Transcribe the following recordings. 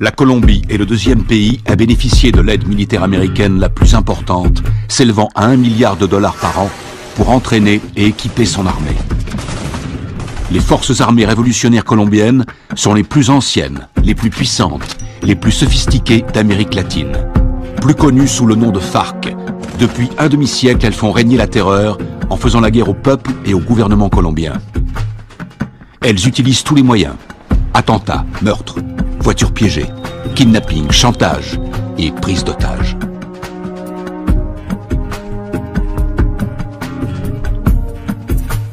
La Colombie est le deuxième pays à bénéficier de l'aide militaire américaine la plus importante, s'élevant à 1 milliard de dollars par an pour entraîner et équiper son armée. Les forces armées révolutionnaires colombiennes sont les plus anciennes, les plus puissantes, les plus sophistiquées d'Amérique latine. Plus connues sous le nom de FARC, depuis un demi-siècle, elles font régner la terreur en faisant la guerre au peuple et au gouvernement colombien. Elles utilisent tous les moyens: attentats, meurtres, voitures piégées, kidnapping, chantage et prise d'otages.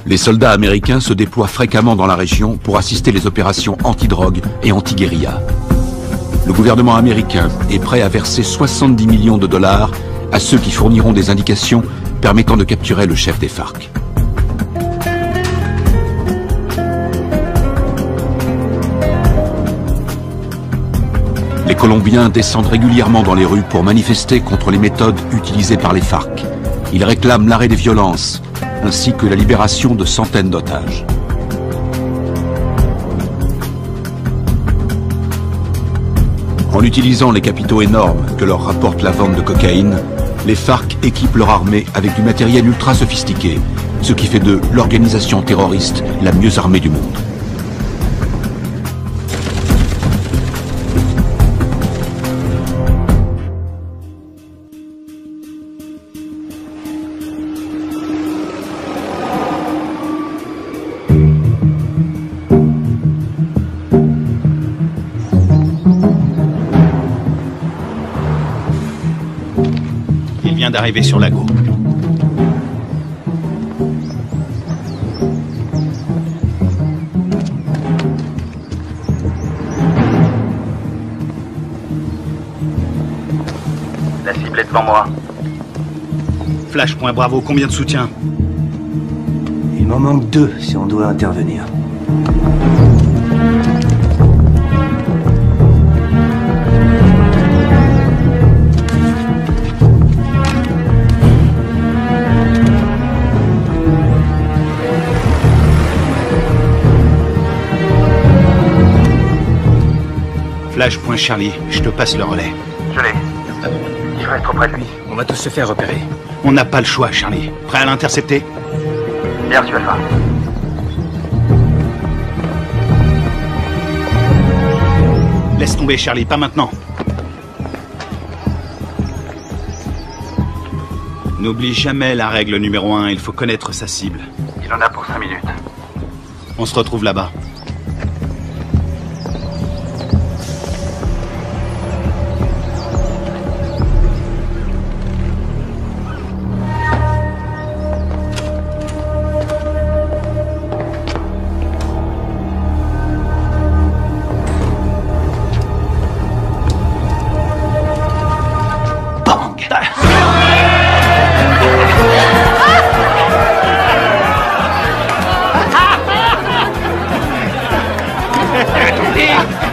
Les soldats américains se déploient fréquemment dans la région pour assister les opérations anti-drogue et anti-guérilla. Le gouvernement américain est prêt à verser 70 millions de dollars à ceux qui fourniront des indications permettant de capturer le chef des FARC. Les Colombiens descendent régulièrement dans les rues pour manifester contre les méthodes utilisées par les FARC. Ils réclament l'arrêt des violences, ainsi que la libération de centaines d'otages. En utilisant les capitaux énormes que leur rapporte la vente de cocaïne, les FARC équipent leur armée avec du matériel ultra sophistiqué, ce qui fait d'eux l'organisation terroriste la mieux armée du monde. D'arriver sur Lago. La cible est devant moi. Flash, point Bravo, combien de soutien? Il m'en manque 2 si on doit intervenir. Flash, point Charlie, je te passe le relais. Je l'ai. Je reste auprès de lui. On va tous se faire repérer. On n'a pas le choix, Charlie. Prêt à l'intercepter? Bien reçu, Alpha. Laisse tomber, Charlie, pas maintenant. N'oublie jamais la règle numéro 1, il faut connaître sa cible. Il en a pour 5 minutes. On se retrouve là-bas.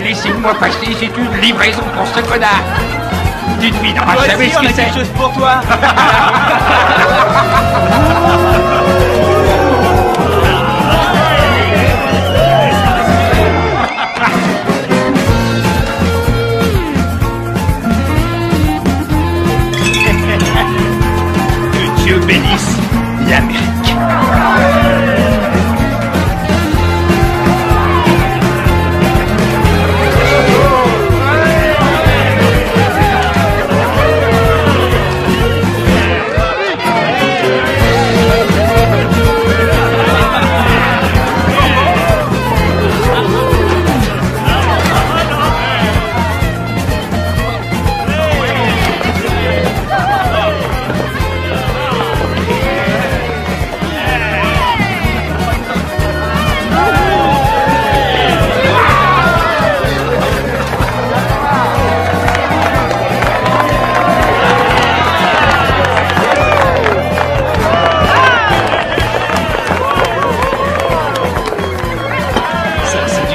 Laissez-moi passer, c'est une livraison pour ce connard. Dites-lui, vous savez ce que c'est. Quelque chose pour toi. Que Dieu bénisse l'Amérique.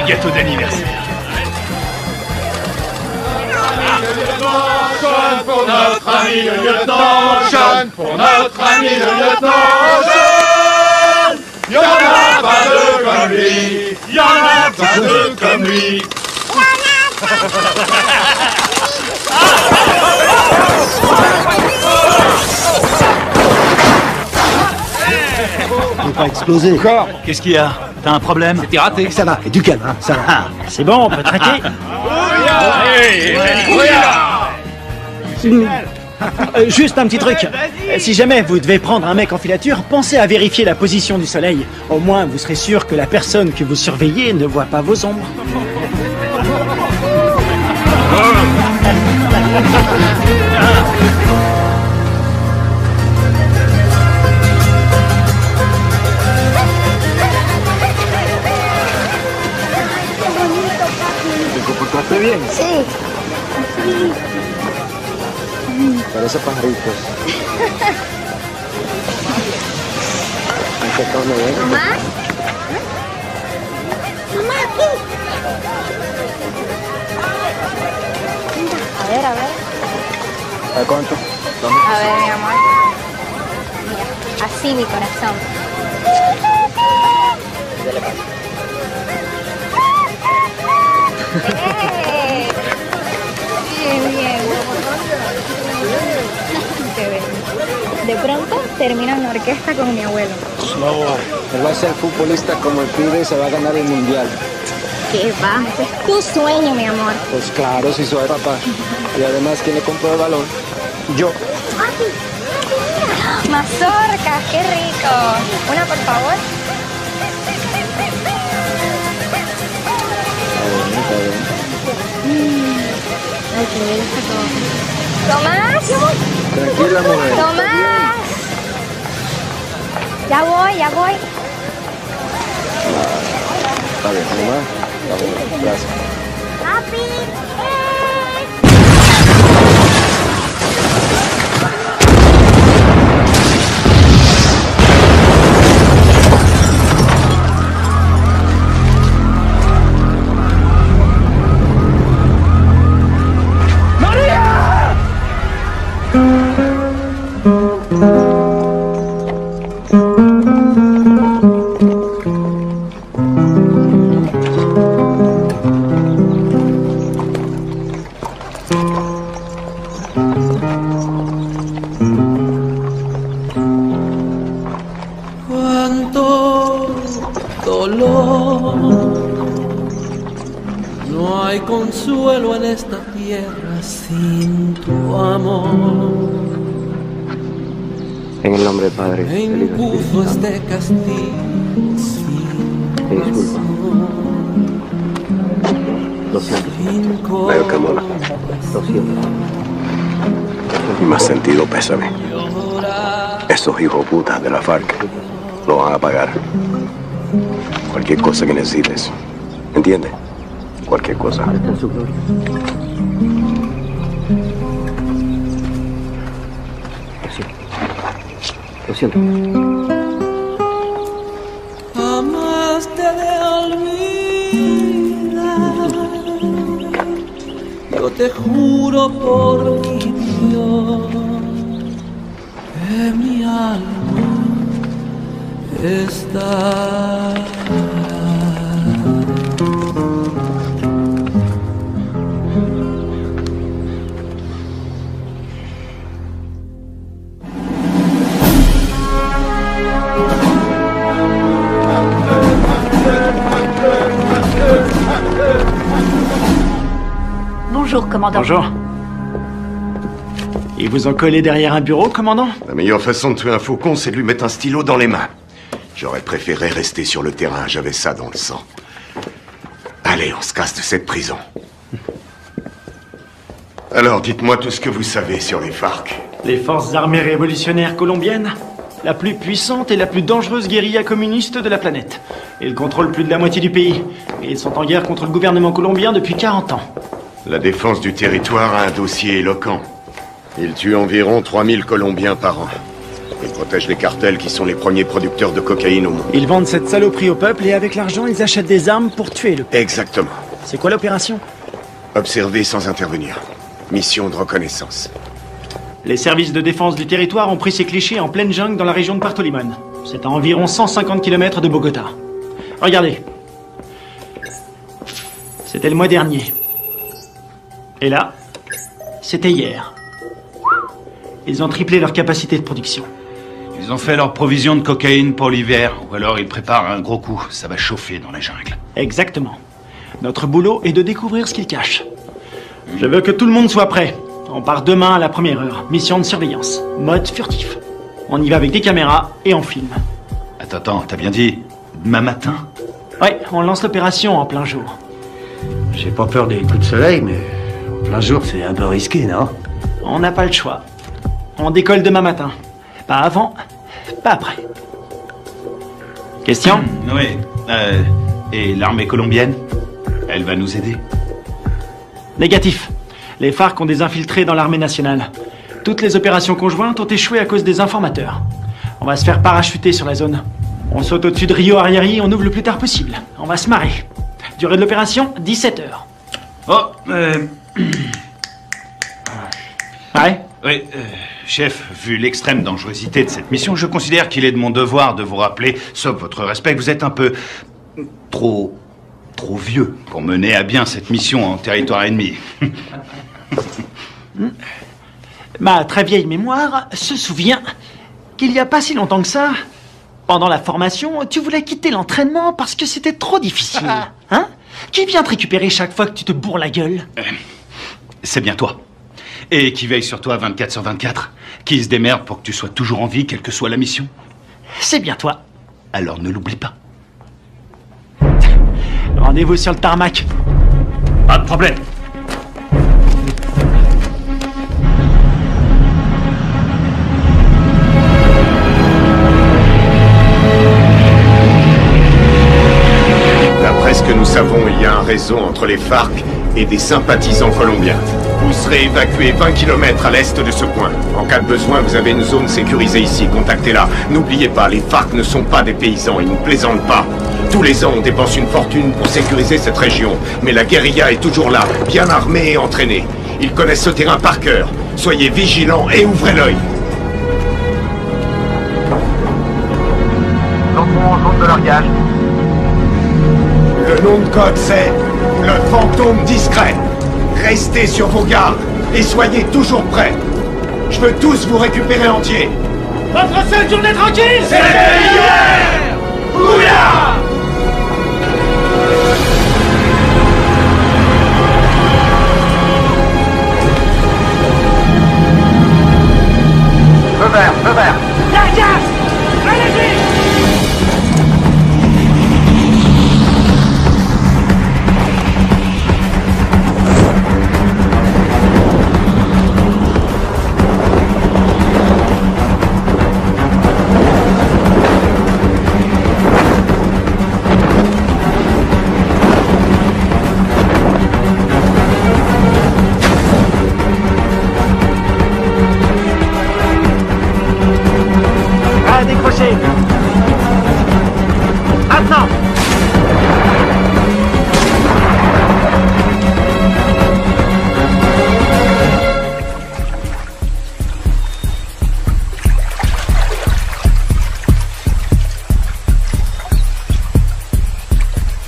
Gâteau d'anniversaire. Sean pour notre ami le lieutenant, Sean pour notre ami le lieutenant, Sean. Y'en a pas deux comme lui, y'en a pas deux comme lui. Y'en a Faut pas exploser. Encore? Qu'est-ce qu'il y a? T'as un problème? T'es raté. Ça va, et du calme, hein, ça va. Ah, c'est bon, on peut traquer. Juste un petit truc. Si jamais vous devez prendre un mec en filature, pensez à vérifier la position du soleil. Au moins, vous serez sûr que la personne que vous surveillez ne voit pas vos ombres. ¿Te comportaste bien? Sí. Parece pajaritos. ¿Qué acabo de ver? ¿Mamá? Mamá, aquí. A ver, a ver. ¿A cuánto? A ver, mi amor. Mira, así mi corazón. ¡Eh! Bien, bien. Qué bien. De pronto termino en la orquesta con mi abuelo. No, él va a ser futbolista como el pibe y se va a ganar el mundial. ¿Qué va? Ese es tu sueño, mi amor. Pues claro, si soy papá. Y además, ¿quién le compró el balón? Yo. Mazorcas, qué rico. Una, por favor. Está bien. Ay, qué bien está todo. ¿Tomás? Tranquila, mujer. ¡Tomás! Ya voy, ya voy. Está bien, mamá. Está bien, gracias. ¡Papi! Cuánto dolor, no hay consuelo en esta tierra sin tu amor. En el nombre del Padre, Me del Hijo y del impuso Espíritu Santo. este castigo sin Te disculpa. Lo siento. razón. Veo que mola. Lo siento. Y más sentido pésame. Esos hijos putas de la FARC lo van a pagar. Cualquier cosa que necesites. ¿Entiendes? Cualquier cosa. Está en su gloria. Lo siento. Jamás te de olvidar. Yo te juro por mi Dios que mi alma está. Bonjour, commandant. Bonjour. Ils vous ont collé derrière un bureau, commandant? La meilleure façon de tuer un faucon, c'est de lui mettre un stylo dans les mains. J'aurais préféré rester sur le terrain, j'avais ça dans le sang. Allez, on se casse de cette prison. Alors, dites-moi tout ce que vous savez sur les FARC. Les forces armées révolutionnaires colombiennes, la plus puissante et la plus dangereuse guérilla communiste de la planète. Ils contrôlent plus de la moitié du pays. Et ils sont en guerre contre le gouvernement colombien depuis 40 ans. La défense du territoire a un dossier éloquent. Ils tuent environ 3000 Colombiens par an. Ils protègent les cartels qui sont les premiers producteurs de cocaïne au monde. Ils vendent cette saloperie au peuple et avec l'argent, ils achètent des armes pour tuer le peuple. Exactement. C'est quoi l'opération? Observer sans intervenir. Mission de reconnaissance. Les services de défense du territoire ont pris ces clichés en pleine jungle dans la région de Puerto Limón. C'est à environ 150 km de Bogota. Regardez. C'était le mois dernier. Et là, c'était hier. Ils ont triplé leur capacité de production. Ils ont fait leur provision de cocaïne pour l'hiver, ou alors ils préparent un gros coup. Ça va chauffer dans la jungle. Exactement. Notre boulot est de découvrir ce qu'ils cachent. Je veux que tout le monde soit prêt. On part demain à la première heure. Mission de surveillance. Mode furtif. On y va avec des caméras et on filme. Attends, t'as bien dit demain matin? Ouais, on lance l'opération en plein jour. J'ai pas peur des coups de soleil, mais en plein jour, c'est un peu risqué, non? On n'a pas le choix. On décolle demain matin. Pas avant, pas après. Question? Oui. Et l'armée colombienne? Elle va nous aider? Négatif. Les FARC ont des infiltrés dans l'armée nationale. Toutes les opérations conjointes ont échoué à cause des informateurs. On va se faire parachuter sur la zone. On saute au-dessus de Rio Arrieri, on ouvre le plus tard possible. On va se marrer. Durée de l'opération, 17 heures. Oh, Ouais? Oui, chef, vu l'extrême dangerosité de cette mission, je considère qu'il est de mon devoir de vous rappeler, sauf votre respect, que vous êtes un peu trop vieux pour mener à bien cette mission en territoire ennemi. Ma très vieille mémoire se souvient qu'il n'y a pas si longtemps que ça, pendant la formation, tu voulais quitter l'entraînement parce que c'était trop difficile. Hein? Qui vient te récupérer chaque fois que tu te bourres la gueule? C'est bien toi. Et qui veille sur toi 24/24. Qui se démerde pour que tu sois toujours en vie, quelle que soit la mission. C'est bien toi. Alors ne l'oublie pas. Rendez-vous sur le tarmac. Pas de problème. D'après ce que nous savons, il y a un réseau entre les FARC et des sympathisants colombiens. Vous serez évacué 20 km à l'est de ce point. En cas de besoin, vous avez une zone sécurisée ici. Contactez-la. N'oubliez pas, les FARC ne sont pas des paysans. Ils ne plaisantent pas. Tous les ans, on dépense une fortune pour sécuriser cette région. Mais la guérilla est toujours là, bien armée et entraînée. Ils connaissent ce terrain par cœur. Soyez vigilants et ouvrez l'œil. Nous entrons en zone de largage. Le nom de code, c'est le fantôme discret. Restez sur vos gardes et soyez toujours prêts. Je veux tous vous récupérer entiers. Votre seule journée tranquille, c'est hier. Ouya! Feu vert, feu vert. Largage! Allez-y! Décrocher. Maintenant.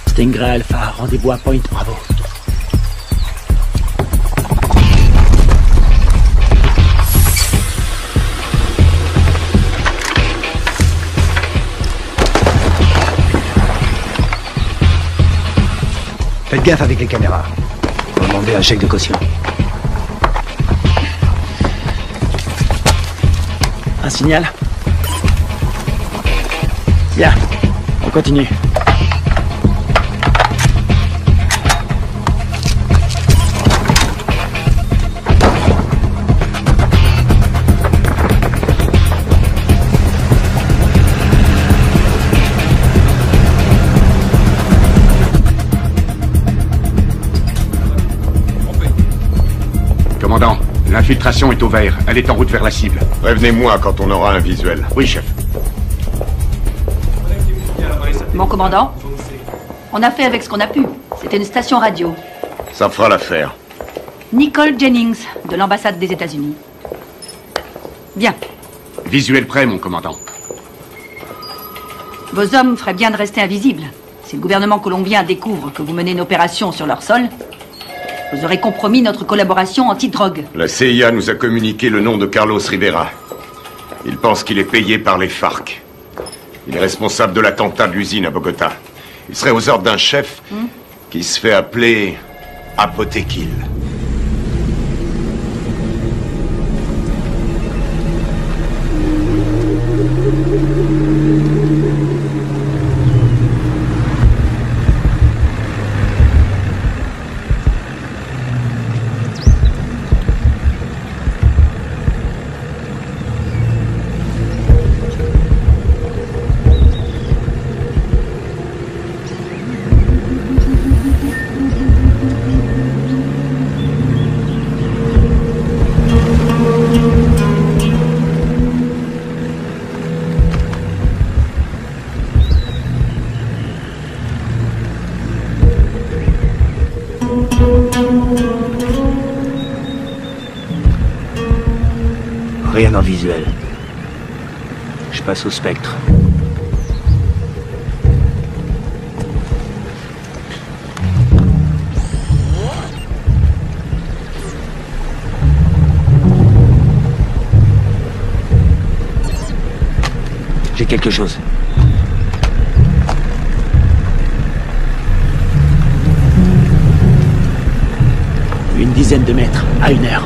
Stingray Alpha, rendez-vous à Point Bravo. Faites gaffe avec les caméras. Faut demander un chèque de caution. Un signal? Bien, on continue. Commandant, l'infiltration est au vert. Elle est en route vers la cible. Prévenez-moi quand on aura un visuel. Oui, chef. Mon commandant, on a fait avec ce qu'on a pu. C'était une station radio. Ça fera l'affaire. Nicole Jennings, de l'ambassade des États-Unis. Bien. Visuel prêt, mon commandant. Vos hommes feraient bien de rester invisibles. Si le gouvernement colombien découvre que vous menez une opération sur leur sol, Vous aurez compromis notre collaboration anti-drogue. La CIA nous a communiqué le nom de Carlos Rivera. Il pense qu'il est payé par les FARC. Il est responsable de l'attentat de l'usine à Bogota. Il serait aux ordres d'un chef qui se fait appeler Apotekil. Rien en visuel. Je passe au spectre. J'ai quelque chose. Une dizaine de mètres, à 1 heure.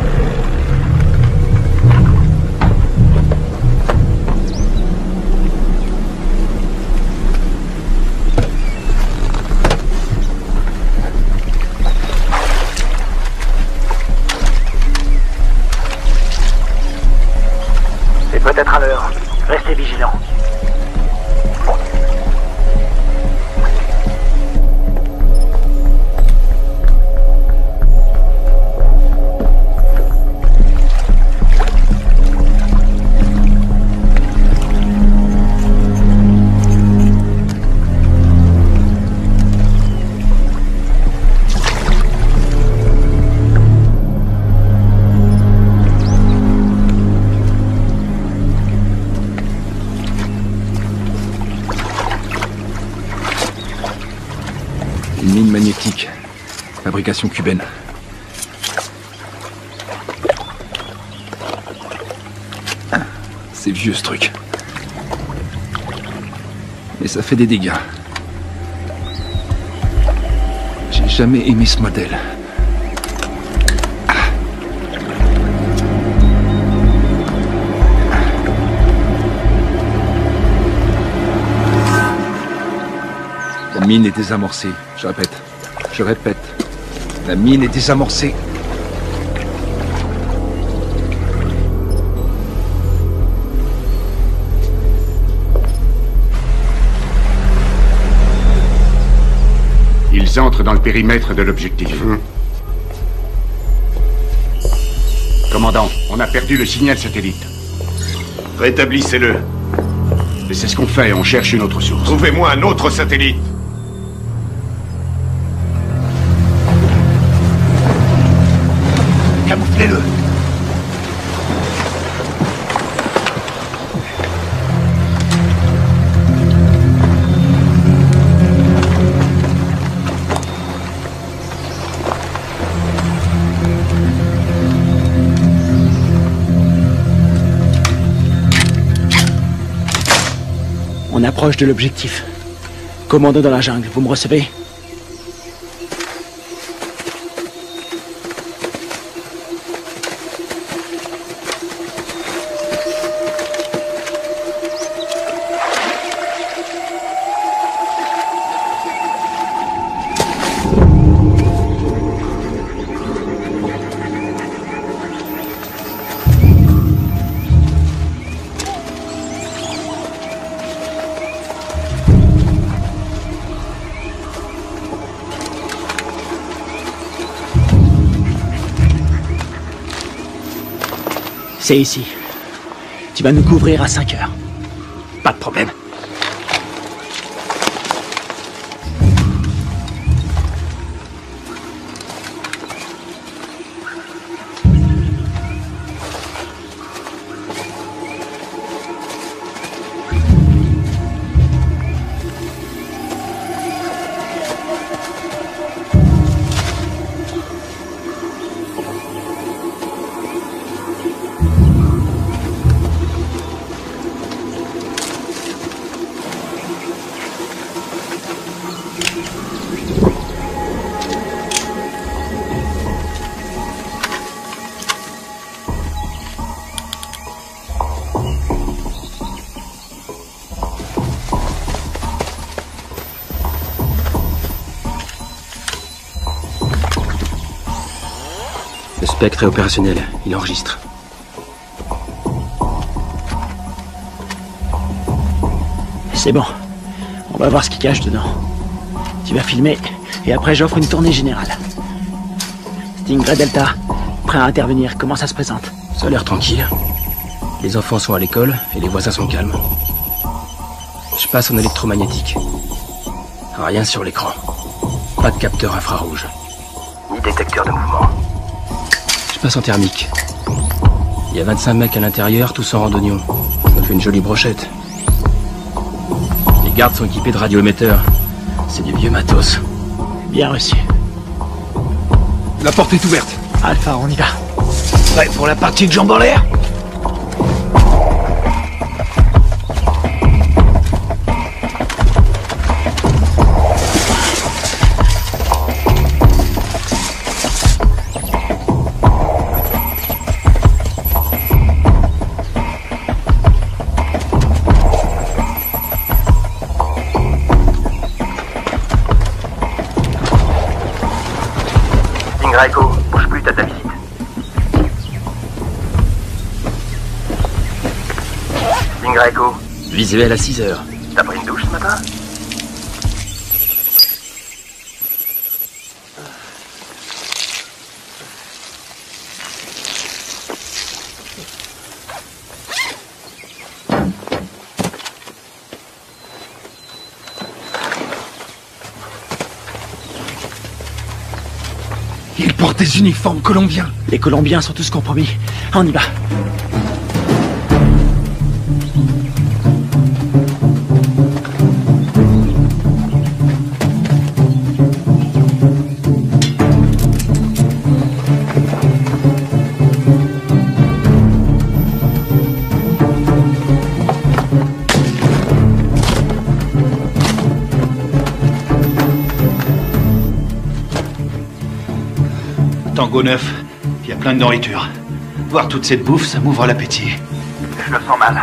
C'est peut-être à l'heure. Restez vigilants. Une mine magnétique. Fabrication cubaine. C'est vieux ce truc. Mais ça fait des dégâts. J'ai jamais aimé ce modèle. La mine est désamorcée. Je répète. La mine est désamorcée. Ils entrent dans le périmètre de l'objectif. Commandant, on a perdu le signal satellite. Rétablissez-le. Et c'est ce qu'on fait, on cherche une autre source. Trouvez-moi un autre satellite. Camouflez-le. On approche de l'objectif. Commando dans la jungle, vous me recevez? C'est ici. Tu vas nous couvrir à 5 heures. Pas de problème. Spectre est opérationnel. Il enregistre. C'est bon. On va voir ce qu'il cache dedans. Tu vas filmer, et après j'offre une tournée générale. Stingray Delta, prêt à intervenir. Comment ça se présente? Ça a l'air tranquille. Les enfants sont à l'école, et les voisins sont calmes. Je passe en électromagnétique. Rien sur l'écran. Pas de capteur infrarouge. Ni détecteur de mouvement. Je passe en thermique. Il y a 25 mecs à l'intérieur, tous en randonnion. Ça fait une jolie brochette. Les gardes sont équipés de radioémetteurs. C'est du vieux matos. Bien reçu. La porte est ouverte. Alpha, on y va. Prêt pour la partie de jambes en l'air? Echo, bouge plus, t'as ta visite. Stingray Echo. Visuel à 6 heures. T'as pris une douche ce matin? Ils portent des uniformes colombiens. Les Colombiens sont tous compromis. On y va. Tango 9, il y a plein de nourriture. Voir toute cette bouffe, ça m'ouvre l'appétit. Je le sens mal.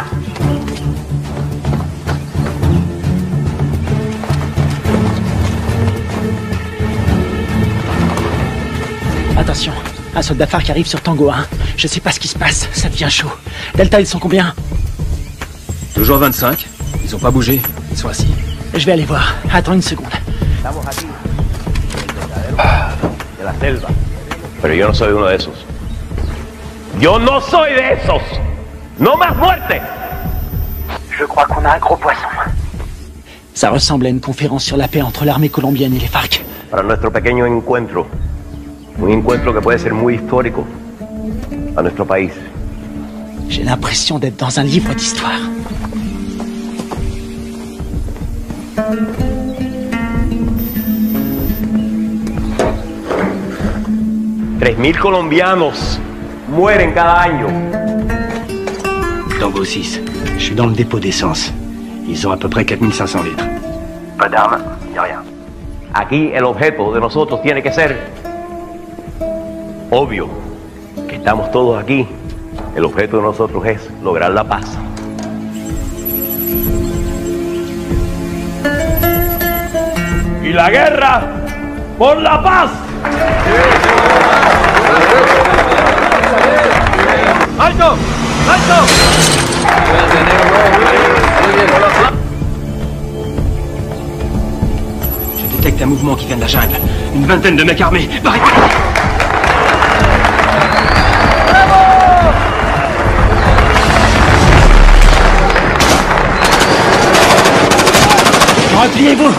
Attention, un soldat phare qui arrive sur Tango 1. Je sais pas ce qui se passe, ça devient chaud. Delta, ils sont combien? Toujours 25. Ils ont pas bougé. Ils sont assis. Je vais aller voir. Attends une seconde. De la selva. Pero yo no soy uno de esos. Yo no soy de esos. No más muerte. Je crois qu'on a un gros poisson. Ça ressemble à une conférence sur la paix entre l'armée colombienne et les FARC. Para nuestro pequeño encuentro. Un encuentro que puede ser muy histórico a nuestro país. J'ai l'impression d'être dans un livre d'histoire. $3,000 colombianos mueren cada año. Tango 6, je suis dans le dépôt d'essence. Ils ont à peu près 4500 litres. Pas d'armes, ni rien. Aquí el objeto de nosotros tiene que ser obvio. Que estamos todos aquí. El objeto de nosotros es lograr la paz. Y la guerra por la paz. ¡Alto! ¡Alto! Je détecte un mouvement qui vient de la jungle. Une vingtaine de mecs armés. Barricade! Repliez-vous!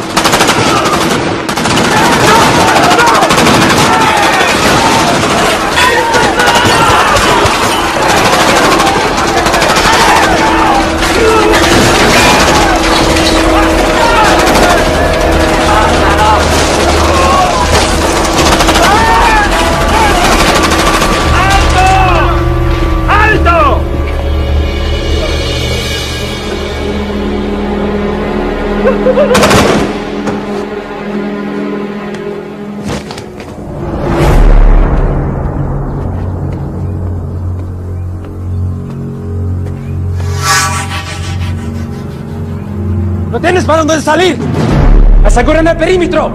¿No tienes para dónde salir? ¡Aseguren el perímetro!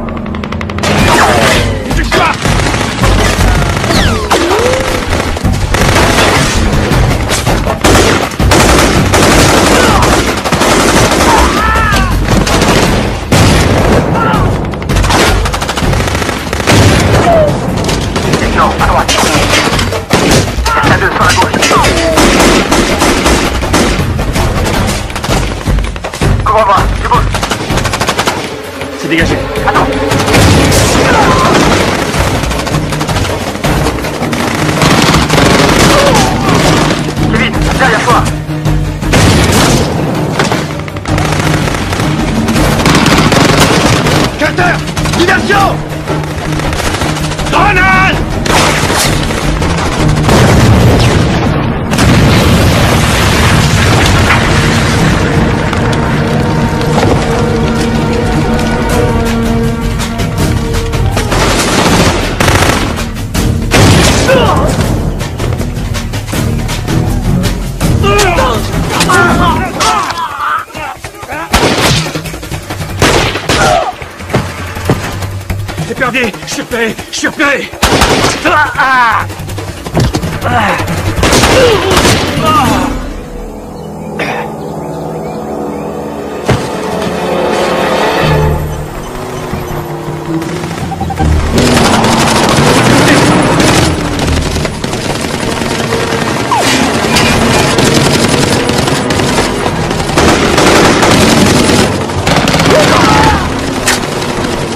suis repéré. Je suis repéré.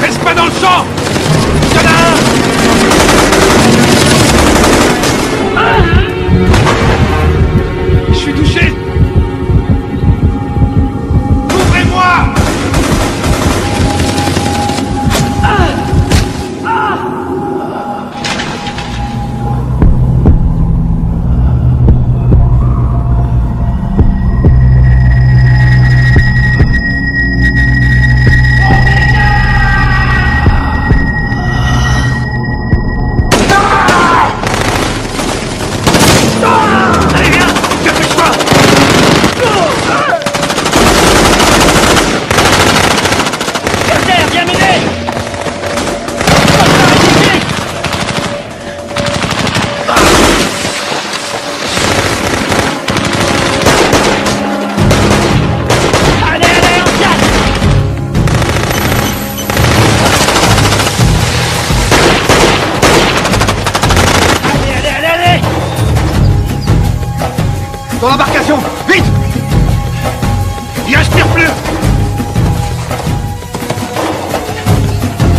Reste pas dans le champ! Il y en a un! Je suis touché! Ouvrez-moi! Allez, viens! Dépêche-toi! Berser, viens m'aider. Allez, allez, on casse. Allez. Dans l'embarcation! Vite! Il respire plus!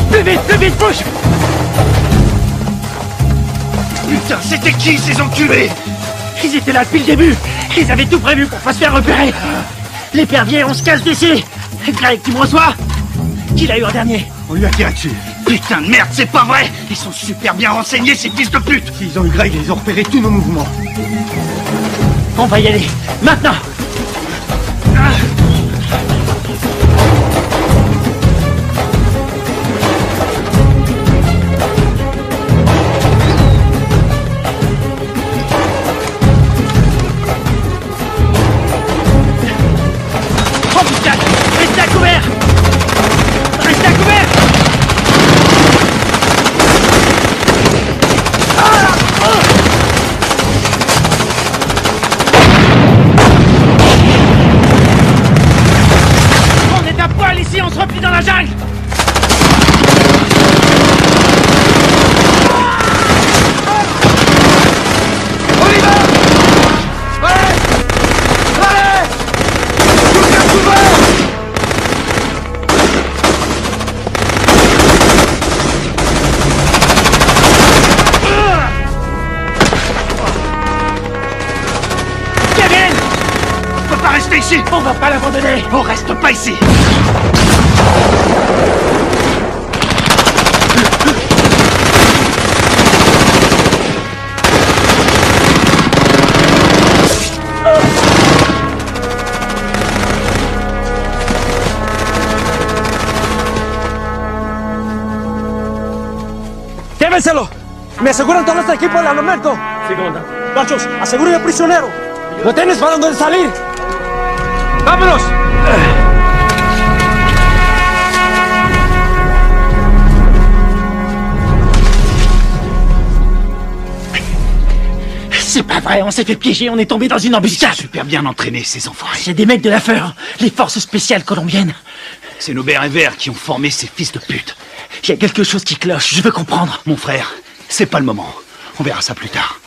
Plus vite, bouge. Putain, c'était qui ces enculés? Ils étaient là depuis le début. Ils avaient tout prévu pour pas se faire repérer. L'épervier, on se casse d'ici. Greg, tu me reçois? Qui l'a eu en dernier? On lui a tiré dessus. Putain de merde, c'est pas vrai! Ils sont super bien renseignés, ces fils de pute! S'ils ont eu Greg, ils ont repéré tous nos mouvements. On va y aller. Maintenant. Oh putain! Restez à couvert! Restez à couvert! On est à poil ici, on se replie dans la jungle! On y va! Allez! Allez! Tout est couvert! Kevin! On peut pas rester ici! On va pas l'abandonner! On reste pas ici! ¡Llévenselo! ¡Me aseguran todo este equipo al armamento! Sí, comandante. ¡Gachos, aseguren al prisionero! ¡Lo tienes para donde salir! ¡Vámonos! C'est pas vrai, on s'est fait piéger, on est tombé dans une embuscade. Super bien entraînés, ces enfoirés. C'est des mecs de la FEUR, les forces spéciales colombiennes. C'est nos bérets verts qui ont formé ces fils de pute. Il y a quelque chose qui cloche, je veux comprendre. Mon frère, c'est pas le moment. On verra ça plus tard.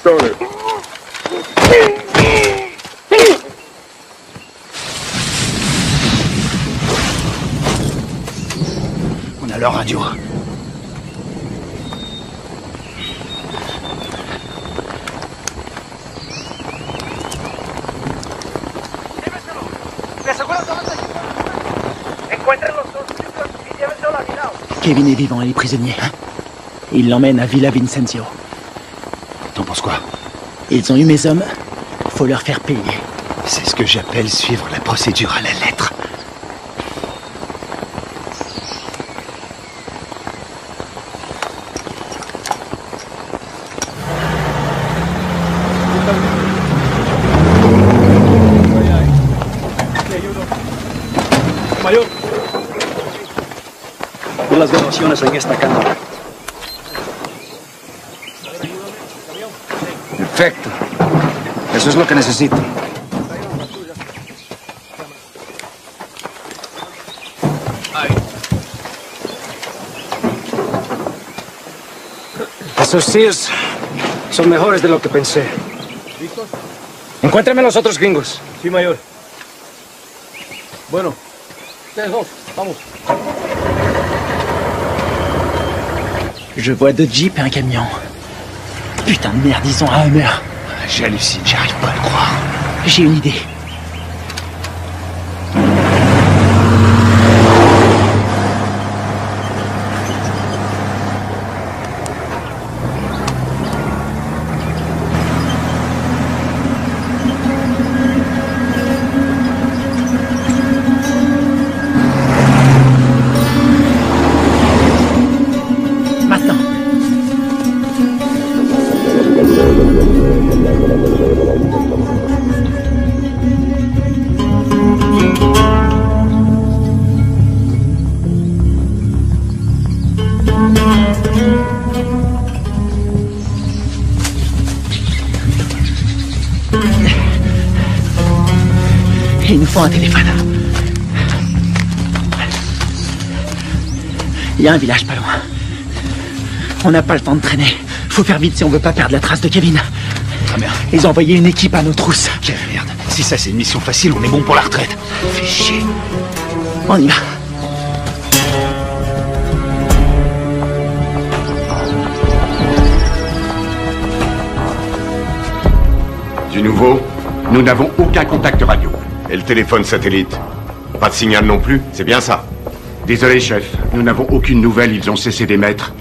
On a leur radio. Kevin est vivant et est prisonnier. Il l'emmène à Villa Vincenzio. T'en penses quoi? Ils ont eu mes hommes. Faut leur faire payer. C'est ce que j'appelle suivre la procédure à la lettre. Mayor, por las grabaciones en esta cámara. Perfecto. Eso es lo que necesito. Esos Sears son mejores de lo que pensé. Encuéntrame los otros gringos. Sí, mayor. Bueno, ustedes dos, vamos. Je vois deux jeeps et un camion. Putain de merde, ils ont un Hummer. J'hallucine, j'arrive pas à le croire. J'ai une idée. Il nous faut un téléphone. Il y a un village pas loin. On n'a pas le temps de traîner. Faut faire vite si on veut pas perdre la trace de Kevin. Ah merde. Ils ont envoyé une équipe à nos trousses. Quelle merde. Si ça c'est une mission facile, on est bon pour la retraite. Fais chier. On y va. Du nouveau? Nous n'avons aucun contact radio. Et le téléphone satellite? Pas de signal non plus, c'est bien ça? Désolé, chef. Nous n'avons aucune nouvelle. Ils ont cessé d'émettre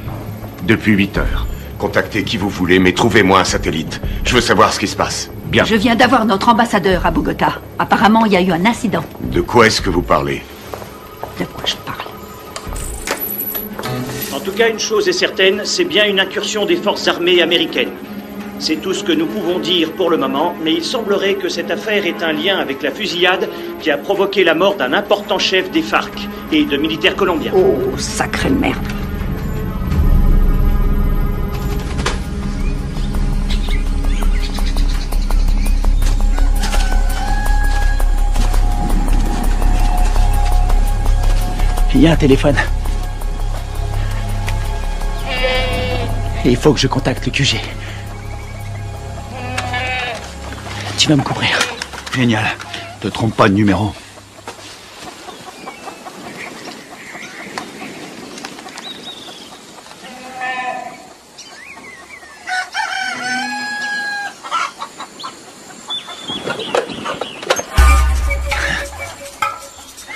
depuis 8 heures. Contactez qui vous voulez, mais trouvez-moi un satellite. Je veux savoir ce qui se passe. Bien. Je viens d'avoir notre ambassadeur à Bogota. Apparemment, il y a eu un incident. De quoi est-ce que vous parlez? De quoi je parle? En tout cas, une chose est certaine, c'est bien une incursion des forces armées américaines. C'est tout ce que nous pouvons dire pour le moment, mais il semblerait que cette affaire ait un lien avec la fusillade qui a provoqué la mort d'un important chef des FARC et de militaires colombiens. Oh, sacrée merde. Il y a un téléphone. Et il faut que je contacte le QG. Tu vas me couvrir. Génial. Te trompe pas de numéro.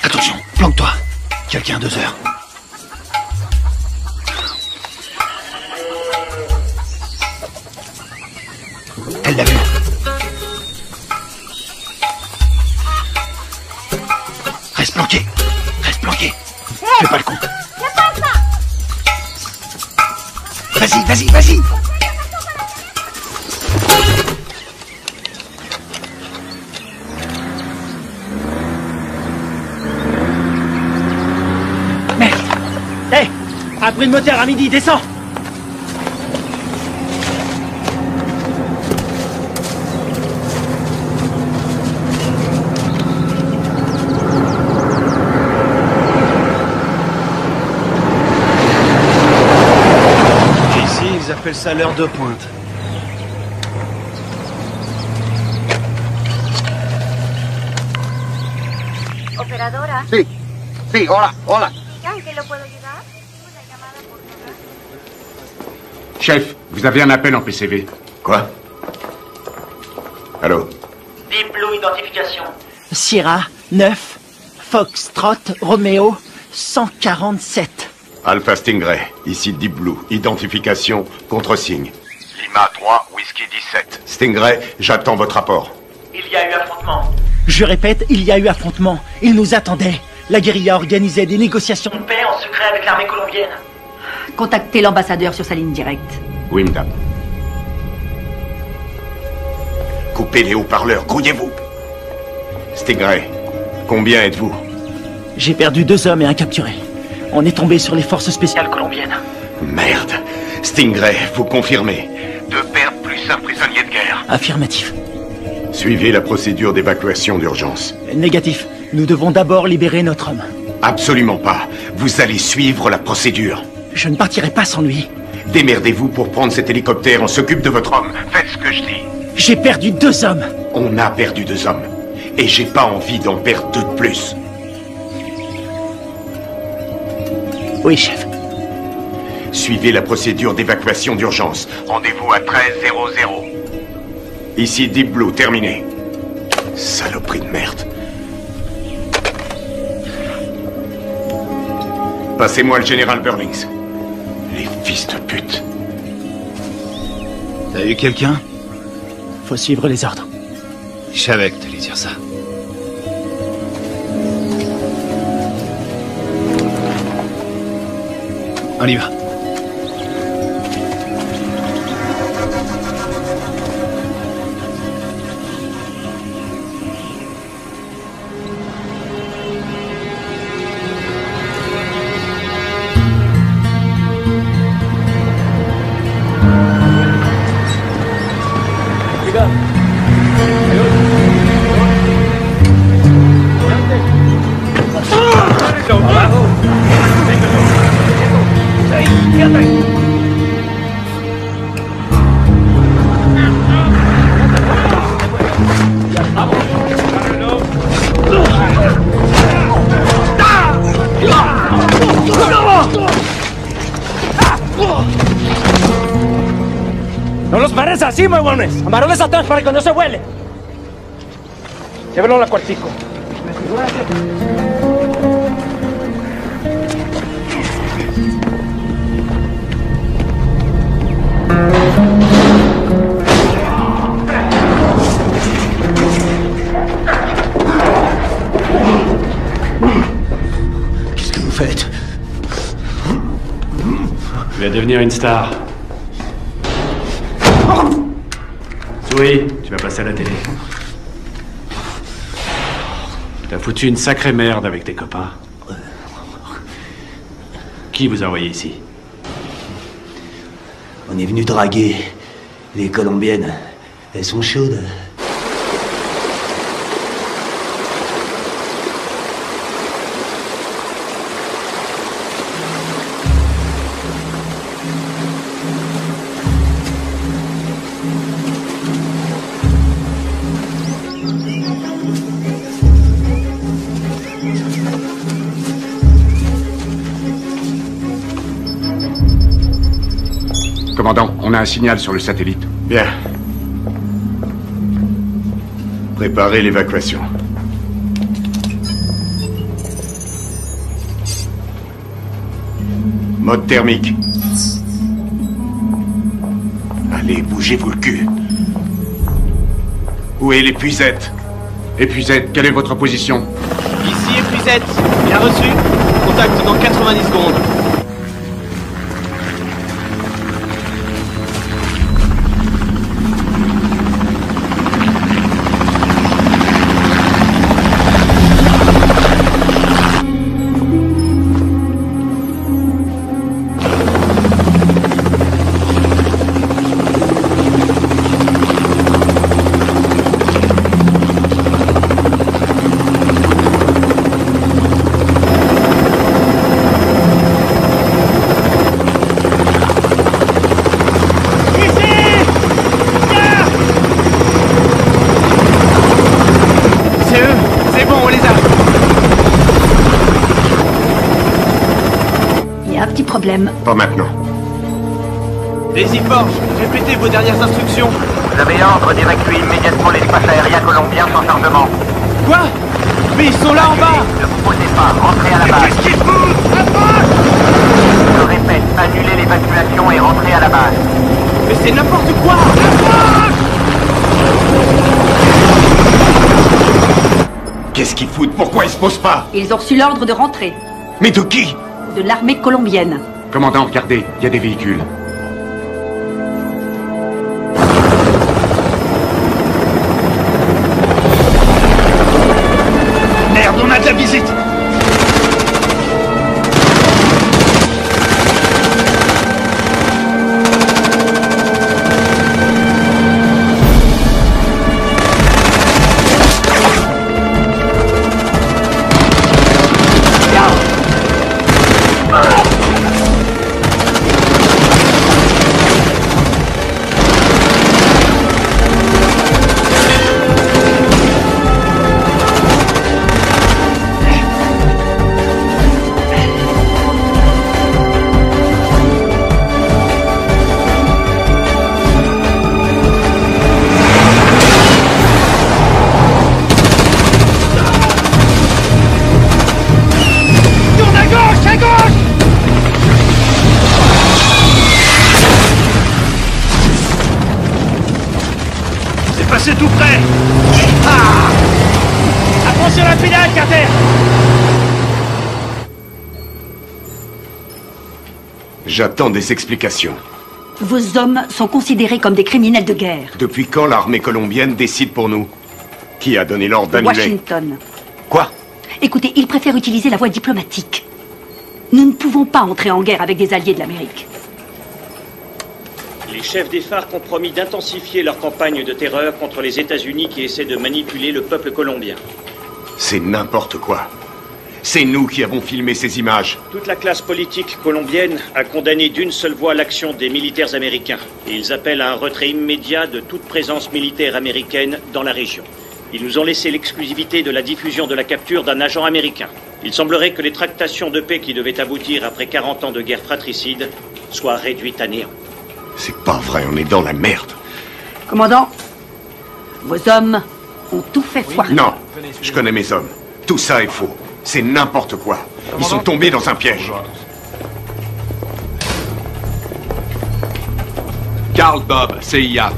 Attention, planque-toi. Quelqu'un à 2 heures. Elle l'a vu. Reste planqué. Reste planqué. Fais pas le con. Vas-y, vas-y, vas-y. Merde. Hé, un bruit de moteur à midi, descends. Ils appellent ça l'heure de pointe. Operadora. Sí, sí, hola, hola. ¿En qué lo puedo ayudar? Chef, vous avez un appel en PCV. Quoi? Allô? Deep Blue Identification. Sierra, 9, Foxtrot, Romeo, 147. Alpha Stingray, ici Deep Blue. Identification, contre-signe. Lima 3, Whisky 17. Stingray, j'attends votre rapport. Il y a eu affrontement. Je répète, il y a eu affrontement. Ils nous attendaient. La guérilla organisait des négociations de paix en secret avec l'armée colombienne. Contactez l'ambassadeur sur sa ligne directe. Oui, madame. Coupez les haut-parleurs, grouillez-vous. Stingray, combien êtes-vous? J'ai perdu 2 hommes et un capturé. On est tombé sur les forces spéciales colombiennes. Merde. Stingray, vous confirmez? 2 pertes plus un prisonnier de guerre. Affirmatif. Suivez la procédure d'évacuation d'urgence. Négatif. Nous devons d'abord libérer notre homme. Absolument pas. Vous allez suivre la procédure. Je ne partirai pas sans lui. Démerdez-vous pour prendre cet hélicoptère. On s'occupe de votre homme. Faites ce que je dis. J'ai perdu 2 hommes. On a perdu 2 hommes. Et j'ai pas envie d'en perdre 2 de plus. Oui, chef. Suivez la procédure d'évacuation d'urgence. Rendez-vous à 13:00. Ici Deep Blue, terminé. Saloperie de merde. Passez-moi le général Burlings. Les fils de pute. T'as eu quelqu'un? Faut suivre les ordres. Je savais que t'allais dire ça. On y va. ¡No los pares así, huevones! ¡Amarrones atrás para que no se vuele! Llévenlo al cuartico. Qu'est-ce que vous faites? Tu vas devenir une star. Oui, tu vas passer à la télé. T'as foutu une sacrée merde avec tes copains. Qui vous a envoyé ici? On est venu draguer les Colombiennes. Elles sont chaudes. Commandant, on a un signal sur le satellite. Bien. Préparez l'évacuation. Mode thermique. Allez, bougez-vous le cul. Où est l'épuisette? Épuisette, quelle est votre position? Ici épuisette. Bien reçu. Contact dans 90 secondes. Pas maintenant. Daisy Forge, répétez vos dernières instructions. Vous avez ordre d'évacuer immédiatement l'espace aérien colombien sans chargement. Quoi? Mais ils sont là en bas! Ne vous posez pas, rentrez à la base. Qu'est-ce qu'ils foutent? Approche! Je répète, annulez l'évacuation et rentrez à la base. Mais c'est n'importe quoi! Approche! Qu'est-ce qu'ils foutent? Pourquoi ils se posent pas? Ils ont reçu l'ordre de rentrer. Mais de qui? De l'armée colombienne. Commandant, regardez, il y a des véhicules. Merde, on a de la visite! C'est tout près. Ah! Attention à la pédale, Carter! J'attends des explications. Vos hommes sont considérés comme des criminels de guerre. Depuis quand l'armée colombienne décide pour nous? Qui a donné l'ordre d'annuler? Washington. Quoi? Écoutez, ils préfèrent utiliser la voie diplomatique. Nous ne pouvons pas entrer en guerre avec des alliés de l'Amérique. Les chefs des FARC ont promis d'intensifier leur campagne de terreur contre les États-Unis qui essaient de manipuler le peuple colombien. C'est n'importe quoi. C'est nous qui avons filmé ces images. Toute la classe politique colombienne a condamné d'une seule voix l'action des militaires américains. Et ils appellent à un retrait immédiat de toute présence militaire américaine dans la région. Ils nous ont laissé l'exclusivité de la diffusion de la capture d'un agent américain. Il semblerait que les tractations de paix qui devaient aboutir après 40 ans de guerre fratricide soient réduites à néant. C'est pas vrai, on est dans la merde. Commandant, vos hommes ont tout fait foirer. Non, je connais mes hommes. Tout ça est faux. C'est n'importe quoi. Ils sont tombés dans un piège. Carl Bob, CIA.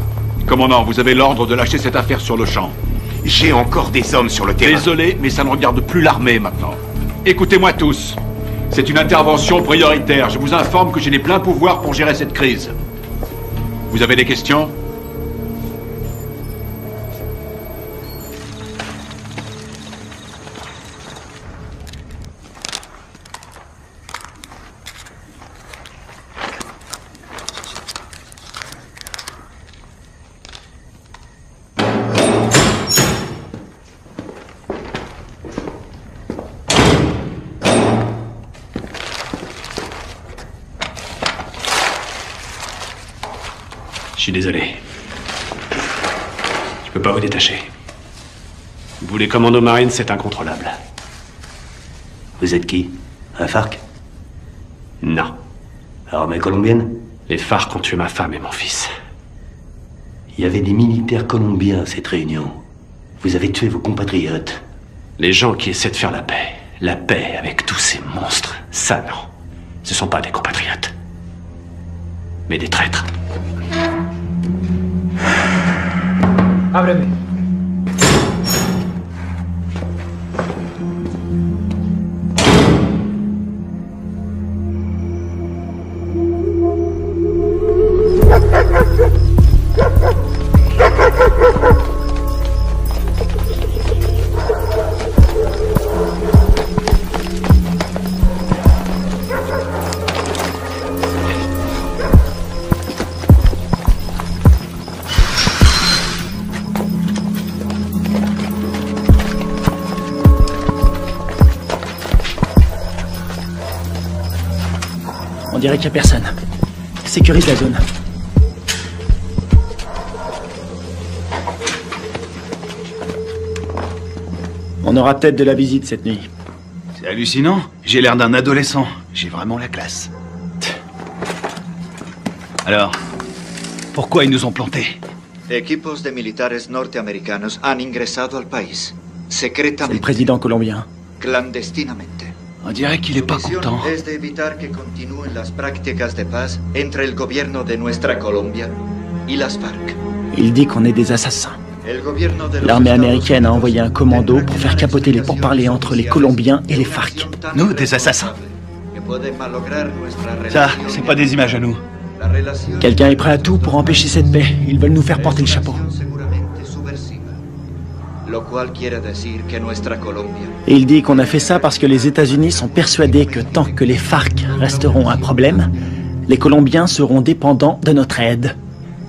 Commandant, vous avez l'ordre de lâcher cette affaire sur le champ. J'ai encore des hommes sur le terrain. Désolé, mais ça ne regarde plus l'armée maintenant. Écoutez-moi tous. C'est une intervention prioritaire. Je vous informe que j'ai les pleins pouvoirs pour gérer cette crise. Vous avez des questions? Je suis désolé. Je peux pas vous détacher. Vous, les commandos marines, c'est incontrôlable. Vous êtes qui? Un FARC? Non. Armée colombienne? Les FARC ont tué ma femme et mon fils. Il y avait des militaires colombiens à cette réunion. Vous avez tué vos compatriotes. Les gens qui essaient de faire la paix avec tous ces monstres, ça non. Ce sont pas des compatriotes. Mais des traîtres. Ábreme. On dirait qu'il n'y a personne. Sécurise la zone. On aura peut-être de la visite cette nuit. C'est hallucinant. J'ai l'air d'un adolescent. J'ai vraiment la classe. Alors, pourquoi ils nous ont plantés? Equipos de militares norteamericanos han ingresado al país. C'est le président colombien. Clandestinamente. On dirait qu'il est pas content. Es de evitar que continúen las prácticas de paz entre el gobierno de nuestra Colombia y las FARC. Il dit qu'on est des assassins. L'armée américaine a envoyé un commando pour faire capoter les pourparlers entre les Colombiens et les FARC. Nous, des assassins? Ça, c'est pas des images à nous. Quelqu'un est prêt à tout pour empêcher cette paix. Ils veulent nous faire porter le chapeau. Et il dit qu'on a fait ça parce que les États-Unis sont persuadés que tant que les FARC resteront un problème, les Colombiens seront dépendants de notre aide.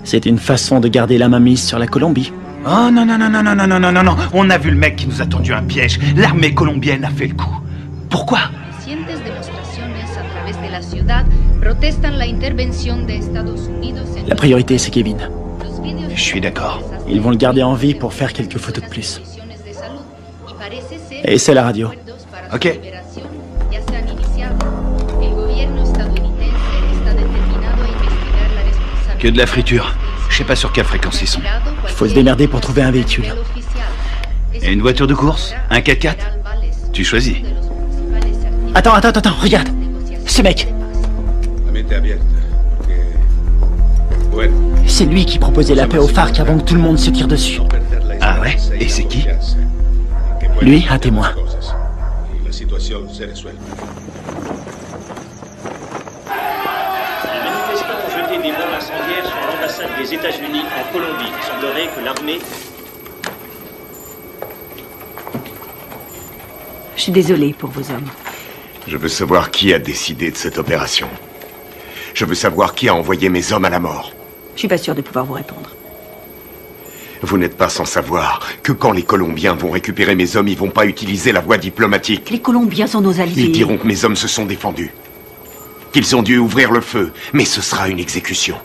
C'est une façon de garder la main mise sur la Colombie. Oh non, non, non, non, non, non, non, non, non, non. On a vu le mec qui nous a tendu un piège. L'armée colombienne a fait le coup. Pourquoi? La priorité, c'est Kevin. Je suis d'accord. Ils vont le garder en vie pour faire quelques photos de plus. Et c'est la radio. Ok. Que de la friture. Je sais pas sur quelle fréquence ils sont. Il faut se démerder pour trouver un véhicule. Et une voiture de course? Un 4x4? Tu choisis. Attends, regarde. Ce mec. C'est lui qui proposait la paix aux FARC avant que tout le monde se tire dessus. Ah ouais? Et c'est qui? Lui, un témoin. Les manifestants ont jeté des bombes incendiaires sur l'ambassade des États-Unis en Colombie. Il semblerait que l'armée... Je suis désolée pour vos hommes. Je veux savoir qui a décidé de cette opération. Je veux savoir qui a envoyé mes hommes à la mort. Je suis pas sûre de pouvoir vous répondre. Vous n'êtes pas sans savoir que quand les Colombiens vont récupérer mes hommes, ils vont pas utiliser la voie diplomatique. Les Colombiens sont nos alliés. Ils diront que mes hommes se sont défendus. Qu'ils ont dû ouvrir le feu. Mais ce sera une exécution.